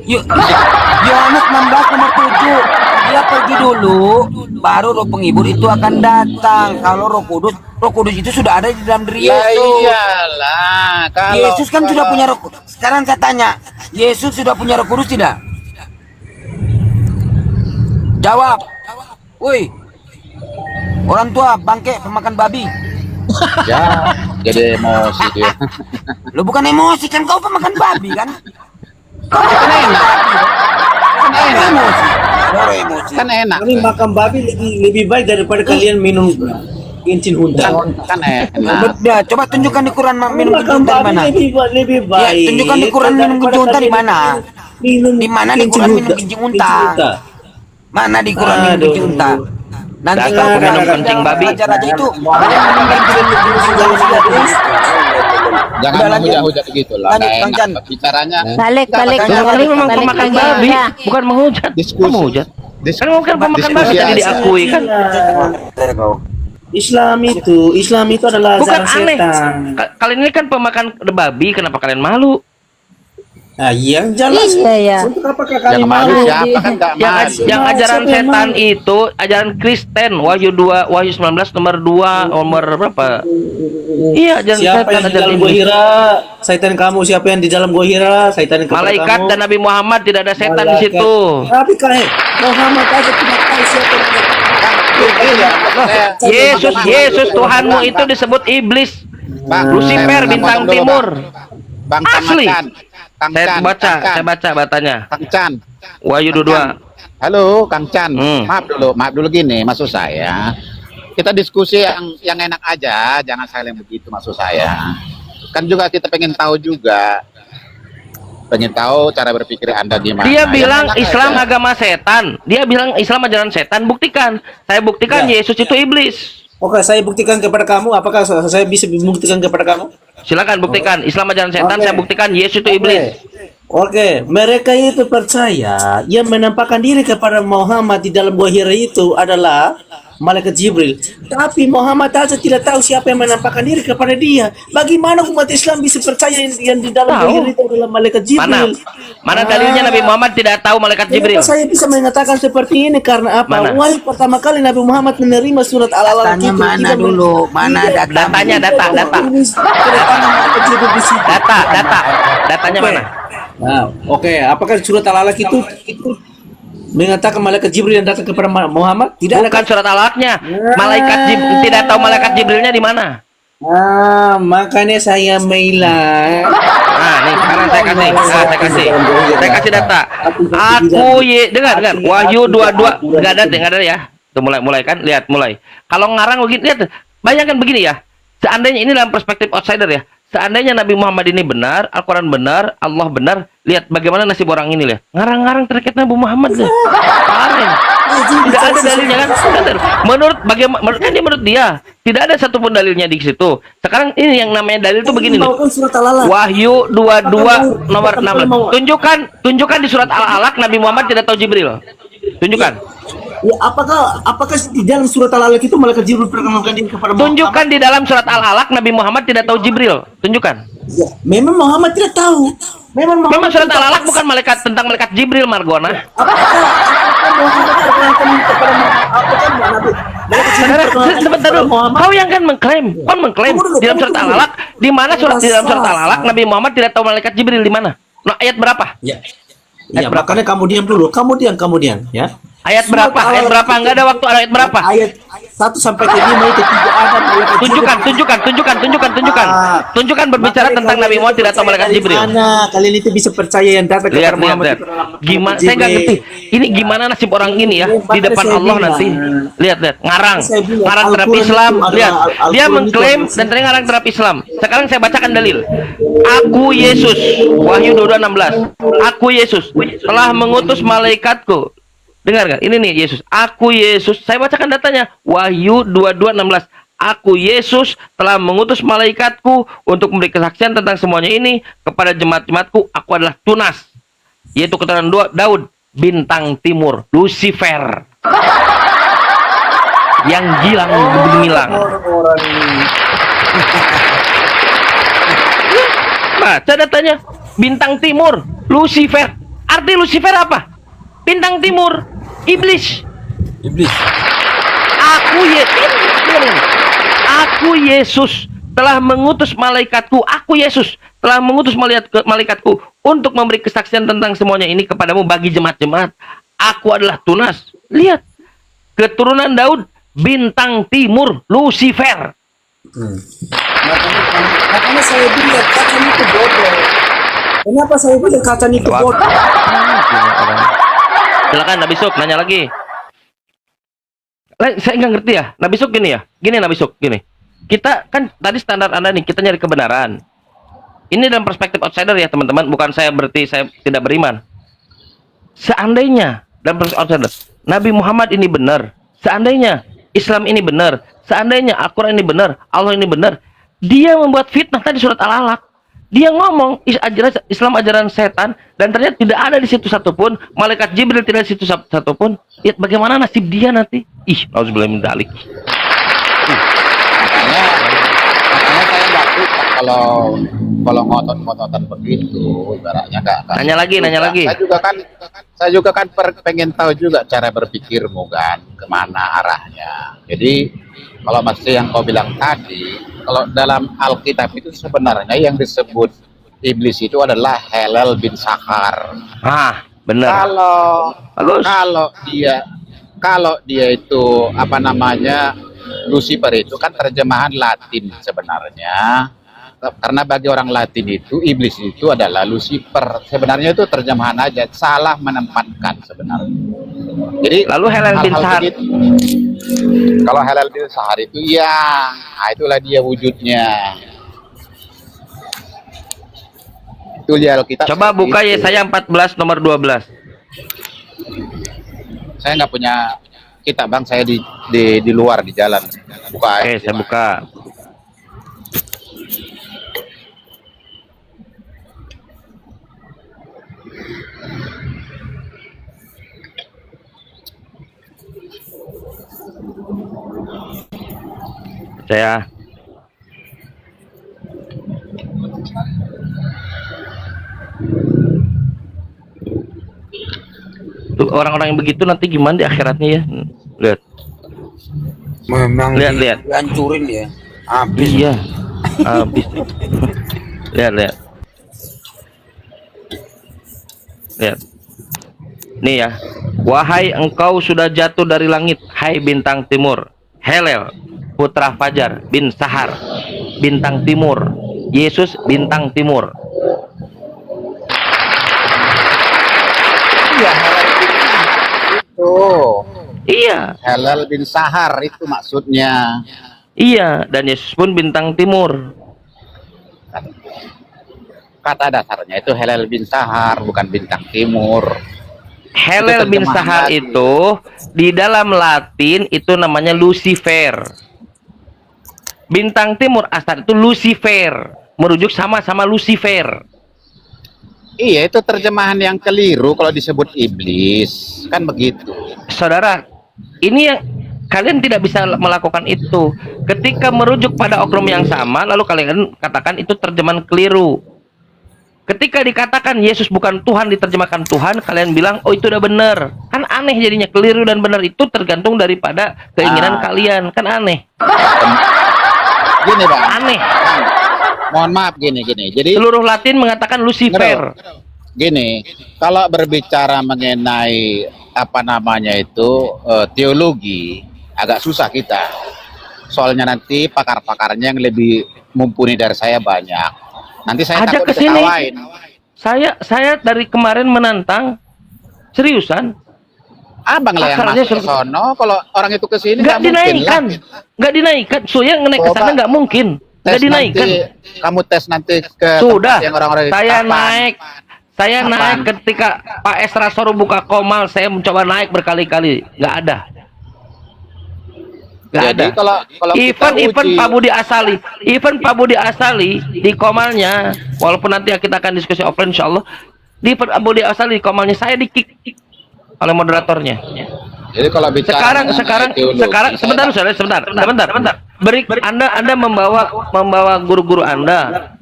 F: Yohanes 16 nomor 7. Dia pergi dulu, baru roh penghibur itu akan datang. Kalau Roh Kudus itu sudah ada di dalam diri
I: Ya
F: Yesus.
I: iyalah.
F: Yesus kan sudah punya Roh Kudus. Sekarang saya tanya, Yesus sudah punya Roh Kudus tidak? Jawab. Woi. Orang tua bangke pemakan babi.
I: Ya, jadi emosi dia.
F: Lo bukan emosi kan, kau pemakan babi kan?
I: Kan enak.
K: Kami makan babi lebih baik daripada kalian minum kencing unta.
I: Kan enak.
F: Ya, coba tunjukkan di Quran minum kencing unta di mana?
K: Lebih
F: Ya,
K: baik.
F: tunjukkan di Quran minum kencing unta di mana? Di mana di Quran minum kencing unta? Mana di Quran minum kencing unta? Nanti kalau
A: minum kencing babi.
F: Belajar aja itu.
I: Jangan menghujat begitu lah.
F: Lanjut, Kang Chan.
I: Bicaranya.
C: Balik.
A: Kalian memang pemakan babi, bukan menghujat.
I: Diskusi.
A: Menghujat. Kan mungkin pemakan babi tadi diakui kan.
K: Islam itu adalah
A: Bukan
K: ajaran
A: aneh.
K: setan.
A: Kalian ini kan pemakan babi, kenapa kalian malu?
K: Nah, yang jelas.
C: Iya.
K: Untuk apakah kalian
I: Yang malu
K: malu?
I: siapa kan nggak malu.
A: Yang ajaran setan itu ajaran Kristen, Wahyu 19 nomor 2 nomor berapa? Iya, ajaran
K: Siapa
A: setan,
K: yang di
A: ajaran
K: dalam
A: iblis.
K: gua hira? Setan kamu. Siapa yang di dalam gua hira? Setan kepada
A: Malaikat
K: kamu.
A: dan Nabi Muhammad, tidak ada setan di
K: Malaikat.
A: situ.
K: Tapi Muhammad aja tidak tahu siapa yang
A: Yesus Tuhanmu itu disebut iblis. Lucifer, bintang timur.
I: Bang
A: Asli.
I: Kang
A: Saya
I: Chan,
A: baca batanya.
I: Kang Chan.
A: Wahyu 22.
I: Halo, Kang Chan.
A: Hmm.
I: Maaf dulu gini, maksud saya. Kita diskusi yang enak aja, jangan saling begitu maksud saya. Kan juga kita pengen tahu juga. Pengen tahu cara berpikir Anda gimana.
A: Dia
I: Yang
A: bilang
I: enak
A: Islam
I: aja.
A: agama setan. Dia bilang Islam ajaran setan. Buktikan. Saya buktikan Yesus itu iblis.
K: Oke, saya buktikan kepada kamu. Apakah saya bisa membuktikan kepada kamu?
A: Silakan buktikan. Islam ajaran setan.
K: Oke.
A: Saya buktikan Yesus itu iblis.
K: Oke, mereka itu percaya yang menampakkan diri kepada Muhammad di dalam gua hira itu adalah malaikat Jibril. Tapi Muhammad saja tidak tahu siapa yang menampakkan diri kepada dia. Bagaimana umat Islam bisa percaya yang di dalam
A: Tahu.
K: diri itu adalah malaikat
A: Mana?
K: Jibril?
A: Mana dalilnya Nabi Muhammad tidak tahu malaikat Jibril?
K: Kenapa saya bisa mengatakan seperti ini? Karena apa?
A: Mana?
K: Wahyu pertama kali Nabi Muhammad menerima surat Al-Alaq
F: Datanya
K: itu.
F: mana
K: tidak men-
F: dulu? Mana
K: tidak-
A: Datanya, data.
K: kedatangan malaikat Jibril di situ.
A: Datanya
K: Oke.
A: mana?
K: Nah, oke. Apakah surat Al-Alaq itu mengatakan malaikat Jibril yang datang kepada Muhammad? Tidak ada.
A: Bukan surat Al-Alaqnya. Malaikat Jibril tidak tahu malaikat Jibrilnya di mana.
K: Makanya saya mailah.
A: Nah, nih sekarang saya kasih data. Dengar. Wahyu 22 enggak ada ya. Tuh mulai kan, lihat mulai. Kalau ngarang begini, lihat. Bayangkan begini ya. Seandainya ini dalam perspektif outsider ya. Seandainya Nabi Muhammad ini benar, Al-Quran benar, Allah benar, lihat bagaimana nasib orang ini lihat. Ngarang-ngarang terkait Nabi Muhammad deh. Paling. Tidak ada dalilnya kan? Menurut dia tidak ada satupun dalilnya di situ. Sekarang ini yang namanya dalil itu begini nih.
K: Surat Al-Alaq.
A: Wahyu 22 nomor 16. Tunjukkan di surat Al-Alaq Nabi Muhammad tidak tahu Jibril. Tunjukkan.
K: Ya, apakah di dalam surat Al-Alaq itu malaikat Jibril perkenalkan diri kepada Muhammad?
A: Tunjukkan di dalam surat Al-Alaq Nabi Muhammad tidak tahu Jibril. Tunjukkan.
K: Ya, memang Muhammad tidak tahu. Memang
A: Surat
K: tidak
A: Al-Alaq
K: tahu.
A: bukan tentang malaikat Jibril, Margona.
K: Apakah Muhammad perkenalkan diri kepada Muhammad? Apakah Nabi? Malaikat Jibril perkenalkan
A: Sebentar
K: kepada
A: dulu.
K: Muhammad?
A: Kau yang kan mengklaim di dalam surat Al-Alaq, di mana di dalam surat Al-Alaq Nabi Muhammad tidak tahu malaikat Jibril di mana? Nah, ayat berapa?
K: Ya. Ya, makanya kamu diam dulu. Kamu diam, ya.
A: Ayat berapa? Ayat berapa? Enggak ada waktu ayat berapa?
K: Ayat 1 sampai ke 5 itu tidak ada malaikat
A: Tunjukkan. Tunjukkan berbicara tentang Nabi Muhammad tidak tahu malaikat Jibril.
K: Mana kalian itu bisa percaya yang datang kepada Muhammad?
A: Gimana? Saya nggak ngerti. Ini gimana nasib orang ini ya di depan Allah nanti. Lihat. Ngarang terhadap Islam. Lihat. Dia mengklaim dan ternyata ngarang terhadap Islam. Sekarang saya bacakan dalil. Aku Yesus. Wahyu 22:16. Aku Yesus telah mengutus malaikatku. Dengar kan? Ini nih Yesus. Aku Yesus. Saya bacakan datanya. Wahyu 22:16. Aku Yesus telah mengutus malaikatku untuk memberi kesaksian tentang semuanya ini kepada jemaat-jemaatku. Aku adalah Tunas, yaitu keturunan Daud, bintang timur, Lucifer, yang gilang gemilang. Baca datanya. Bintang timur, Lucifer. Arti Lucifer apa? Bintang timur, iblis. Aku Yesus telah mengutus malaikatku. Aku Yesus telah mengutus malaikatku untuk memberi kesaksian tentang semuanya ini kepadamu bagi jemaat-jemaat. Aku adalah Tunas. Lihat, keturunan Daud, bintang timur, Lucifer.
K: Makanya saya bilang kacang itu bodoh. Kenapa saya bilang kacang itu bodoh?
A: Silakan Nabi Suk nanya lagi. Saya nggak ngerti ya. Nabi Suk gini ya. Nabi Suk gini. Kita kan tadi standar Anda nih, kita nyari kebenaran. Ini dalam perspektif outsider ya teman-teman. Bukan saya berarti saya tidak beriman. Seandainya dalam perspektif outsider, Nabi Muhammad ini benar. Seandainya Islam ini benar. Seandainya Al-Quran ini benar. Allah ini benar. Dia membuat fitnah tadi surat Al-Alaq. Dia ngomong Islam ajaran setan dan ternyata tidak ada di situ satupun, malaikat Jibril tidak di situ satupun. Lihat bagaimana nasib dia nanti. Nauzubillah min dzalik.
I: Makanya saya nggak suka kalau ngotot-ngototan begitu, ibaratnya nggak.
A: Nanya lagi.
I: Saya juga kan pengen tahu juga cara berpikirmu kan, kemana arahnya. Jadi kalau masih yang kau bilang tadi, kalau dalam Alkitab itu sebenarnya yang disebut iblis itu adalah Helel bin Sahar.
A: Benar.
I: Kalau dia itu apa namanya Lucifer itu kan terjemahan Latin sebenarnya. Karena bagi orang Latin itu iblis itu adalah Lucifer. Sebenarnya itu terjemahan aja, salah menempatkan sebenarnya. Jadi
A: lalu Helel bin Sahar.
I: Kalau Helel bin Sahar itu ya, itulah dia wujudnya. Itu dia Alkitab.
A: Coba buka Yesaya 14 nomor 12.
I: Saya nggak punya kitab bang, saya di luar di jalan. Buka.
A: Oke, saya buka. Saya tuh orang-orang yang begitu nanti gimana di akhiratnya ya? Lihat.
F: Memang
A: Lihat.
F: dihancurin ya. Habis.
A: Iya. Habis. Lihat. Lihat. Nih ya. Wahai engkau sudah jatuh dari langit, hai bintang timur. Helel, putra Fajar bin Sahar, bintang timur. Yesus bintang timur.
I: Iya, Halal bin Sahar itu.
A: Iya.
I: Halal bin Sahar itu maksudnya.
A: Iya, dan Yesus pun bintang timur.
I: Kata dasarnya itu Halal bin Sahar, bukan bintang timur.
A: Helel bin Sahar itu di dalam Latin itu namanya Lucifer. Bintang timur asal itu Lucifer, merujuk sama-sama Lucifer.
I: Iya, itu terjemahan yang keliru kalau disebut iblis, kan begitu.
A: Saudara, ini yang kalian tidak bisa melakukan itu. Ketika merujuk pada oknum yang sama, lalu kalian katakan itu terjemahan keliru. Ketika dikatakan Yesus bukan Tuhan, diterjemahkan Tuhan, kalian bilang, oh itu udah benar. Kan aneh jadinya. Keliru dan benar itu tergantung daripada keinginan kalian. Kan aneh.
I: Gini Bang.
A: Aneh.
I: Bang, mohon maaf gini. Jadi
A: seluruh Latin mengatakan Lucifer.
I: Gini, kalau berbicara mengenai apa namanya itu teologi, agak susah kita. Soalnya nanti pakar-pakarnya yang lebih mumpuni dari saya banyak. Nanti saya
A: Ajak
I: takut
A: ke sini.
I: diketawain.
A: Saya dari kemarin menantang, seriusan.
I: Abang lah yang masuk ke sono, kalau orang itu ke sini
A: nggak dinaikkan. Nggak dinaikkan. Soalnya naik ke sana nggak mungkin. Nggak dinaikkan.
I: Kamu tes nanti ke
A: sudah.
I: yang orang-orang
A: Saya naik. Saya naik ketika Pak Esra Soru buka Komal, saya mencoba naik berkali-kali, nggak ada. Nggak ada.
I: Kalau
A: Even Pak Budi Asali di Komalnya, walaupun nanti kita akan diskusi offline insyaallah, di Pak Budi Asali di Komalnya saya di-kick oleh moderatornya.
I: Jadi kalau bicara
A: sekarang sebentar. Anda membawa guru-guru Anda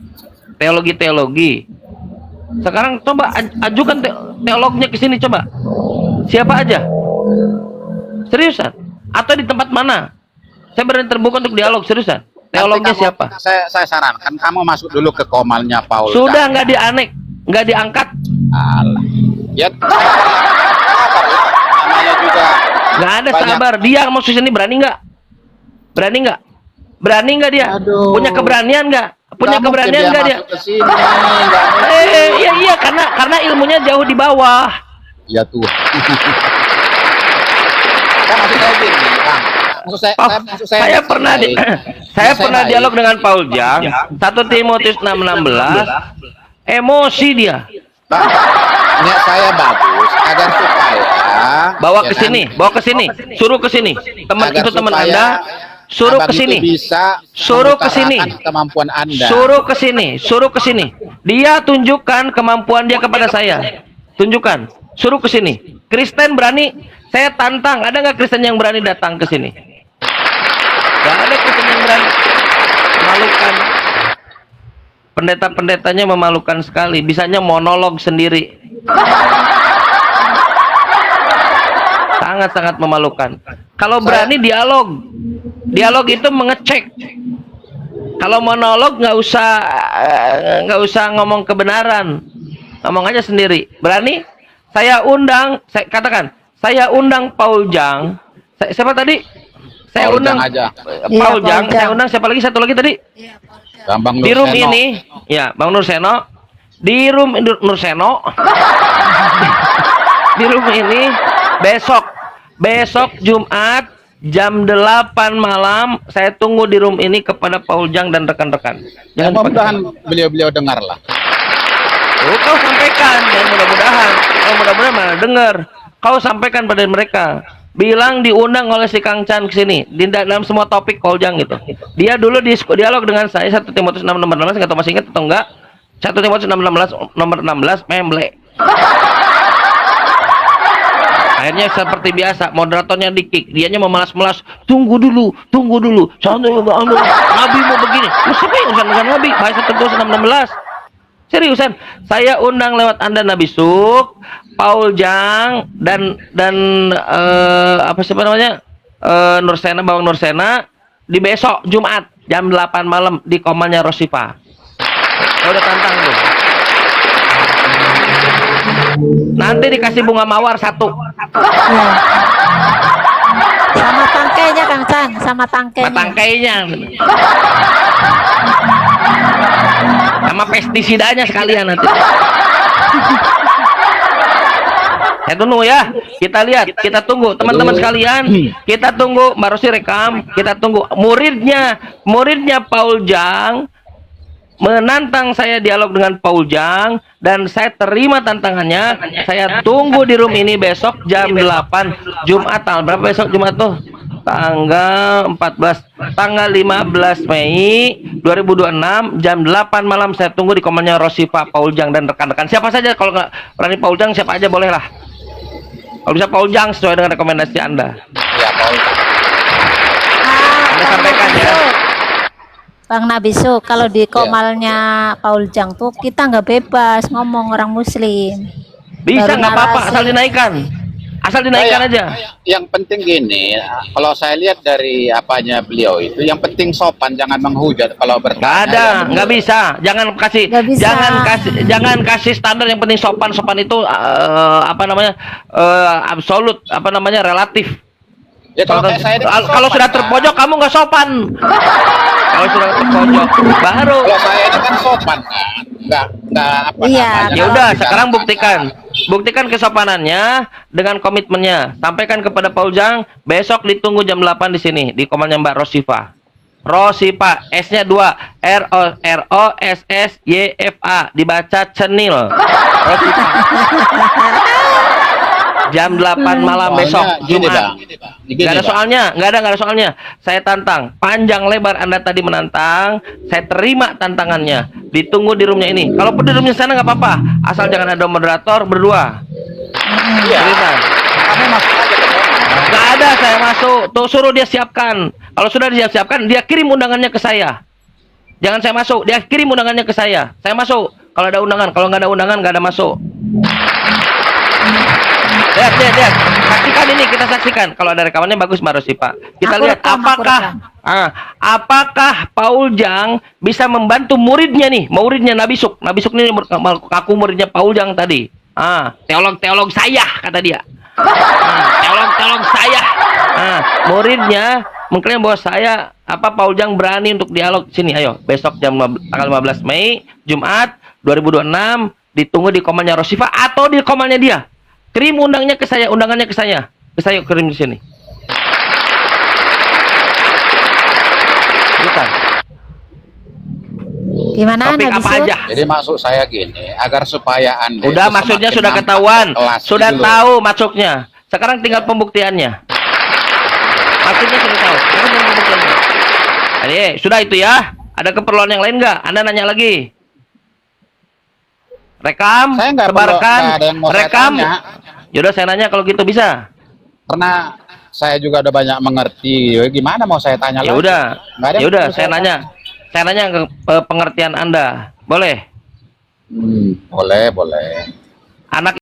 A: teologi. Sekarang coba ajukan teolognya ke sini coba. Siapa aja? Seriusan? Atau di tempat mana? Saya berani terbuka untuk dialog, seriusan. Teolognya siapa?
I: Saya sarankan kamu masuk dulu ke Komalnya Paul.
A: Sudah nggak nggak diangkat.
I: Alah. Ya. Namanya juga.
A: Nggak ada sabar. Dia mau sini berani nggak? Berani nggak dia?
I: Aduh.
A: Punya keberanian nggak? Punya keberanian nggak dia? Iya karena ilmunya jauh di bawah.
I: Ya tuh.
A: Saya pernah dialog dengan Paul Jang 1 Timotius 6:16. Emosi dia.
I: Bang, niat saya bagus agar supaya
A: bawa ke sini, suruh ke sini. Teman Anda, suruh ke sini. Suruh ke sini.
I: Kemampuan Anda.
A: Suruh ke sini. Dia tunjukkan kemampuan dia kepada saya. Tunjukkan. Suruh ke sini. Kristen berani, saya tantang. Ada nggak Kristen yang berani datang ke sini? Gak ada Kristen yang berani. Memalukan. Pendeta-pendetanya memalukan sekali. Bisanya monolog sendiri. Sangat-sangat memalukan. Kalau berani dialog. Dialog itu mengecek. Kalau monolog nggak usah ngomong kebenaran. Ngomong aja sendiri. Berani? Saya undang, saya undang Paul Jang. Siapa tadi? Saya
I: Paul
A: undang
I: Jang aja.
A: Paul Jang. Saya undang siapa lagi? Satu lagi tadi.
I: Bang
A: Di room ini, ya Bang Nurseno. Di room Nurseno. Di room ini besok Jumat jam 8 malam saya tunggu di room ini kepada Paul Jang dan rekan-rekan.
I: Jangan mudah-mudahan beliau dengar lah.
A: Oh, kau sampaikan dan mudah-mudahan mana dengar. Kau sampaikan pada mereka. Bilang diundang oleh si Kang Chan ke sini di dalam semua topik Paul Jang gitu. Dia dulu dialog dengan saya 1 Timotius 6 nomor 16, nggak tahu masih ingat atau enggak. 1 Timotius 6 nomor 16 memble. Akhirnya seperti biasa, moderatornya di-kick, dianya memalas-malas, tunggu dulu, santai Nabi mau begini. Lu siapa yang urusan dengan Nabi? Bahasa tertulis 616. Seriusan, saya undang lewat Anda Nabi Suk, Paul Jang dan apa siapa namanya? Nursena, Bawang Nursena di besok Jumat jam 8 malam di komannya Rosipa. Saya udah tantang tuh. Nanti dikasih bunga mawar 1.
C: Ya. Sama tangkainya Kang Chan, sama tangkainya.
A: Tangkainya. Sama pestisidanya sekalian nanti. Ya tunggu ya, kita lihat, kita tunggu teman-teman sekalian, kita tunggu Mbak Rosi rekam, kita tunggu muridnya Paul Jang menantang saya dialog dengan Paul Jang dan saya terima tantangannya. Saya tunggu di room ini besok jam 8 Jumat. Tanggal berapa besok Jumat tuh? Tanggal 14, tanggal 15 Mei 2026 jam 8 malam. Saya tunggu di komannya Rosipa, Paul Jang dan rekan-rekan. Siapa saja, kalau nggak berani Paul Jang siapa aja boleh lah. Kalau bisa Paul Jang sesuai dengan rekomendasi Anda.
I: Ya, Paul.
A: Anda sampaikan ya.
C: Bang Nabisu, kalau di komalnya Paul Jang tuh kita nggak bebas ngomong orang Muslim.
A: Bisa,
C: Baru
A: nggak apa-apa,
C: narasi.
A: asal dinaikkan. Asal dinaikkan aja.
I: Yang penting gini, kalau saya lihat dari apanya beliau itu, yang penting sopan, jangan menghujat. Kalau bertanya,
A: Nggak ada, nggak bisa.
C: Nggak bisa.
A: Jangan kasih standar. Yang penting sopan. Sopan itu apa namanya, absolut, apa namanya, relatif.
I: Ya, kalau kayak saya ini kan
A: Kalau
I: sopan,
A: sudah
I: Pak.
A: terpojok kamu nggak sopan. Kalau sudah terpojok baru.
I: Kalau saya ini kan sopan kan, nggak apa
C: Iya.
I: namanya.
A: Ya udah,
I: bicara
A: sekarang
I: panjang.
A: buktikan kesopanannya dengan komitmennya. Sampaikan kepada Paul Jang, besok ditunggu jam 8 di sini di komannya Mbak Rosifa. Rosifa, S-nya 2, ROSSYFA, dibaca cenil. Rosifa. Jam 8 malam besok
I: Gini,
A: Jumat.
I: Bang. Gini,
A: Nggak ada
I: Bang.
A: soalnya, nggak ada soalnya. Saya tantang, panjang lebar Anda tadi menantang, saya terima tantangannya. Ditunggu di roomnya ini. Kalau di roomnya sana nggak apa-apa, asal jangan ada moderator berdua.
I: Iya.
A: Cerita.
I: Kamu masuk aja ke sana.
A: Nggak ada, saya masuk. Tuh suruh dia siapkan. Kalau sudah dia siapkan, dia kirim undangannya ke saya. Jangan saya masuk, dia kirim undangannya ke saya. Saya masuk. Kalau ada undangan, kalau nggak ada undangan nggak ada masuk. Lihat. Saksikan ini, kita saksikan. Kalau ada rekamannya bagus, Mbak Rosipa. Kita
C: Aku
A: lihat
C: rekam, aku
A: apakah Paul Jang bisa membantu muridnya nih, muridnya Nabi Suk. Nabi Suk ini aku muridnya Paul Jang tadi. Teolog saya kata dia. Teolog saya. Muridnya mengklaim bahwa saya Paul Jang berani untuk dialog sini. Ayo, besok tanggal 15 Mei Jumat 2026 ditunggu di komannya Rosifa atau di komannya dia. Kirim undangannya ke saya, kirim di sini. Bukan.
C: Gimana
A: Topik apa
C: Nabisu?
A: aja?
I: Jadi maksud saya gini, agar supaya Anda
A: Udah,
I: itu
A: maksudnya
I: semakin
A: sudah
I: mantap
A: ketahuan,
I: kelas
A: sudah
I: gitu loh.
A: tahu maksudnya. Sekarang tinggal pembuktiannya. Maksudnya sudah tahu. Sekarang tinggal pembuktiannya. Jadi, sudah itu ya. Ada keperluan yang lain nggak? Anda nanya lagi. Rekam,
I: Saya nggak
A: sebarkan,
I: nggak ada yang mau saya
A: rekam.
I: tanya.
A: Yaudah, saya nanya kalau gitu bisa.
I: Karena saya juga udah banyak mengerti. Gimana mau saya tanya
A: Ya
I: lagi?
A: udah,
I: Nggak ada yang
A: ya udah,
I: perlu
A: saya nanya ke pengertian Anda, boleh?
I: Boleh.
A: Anak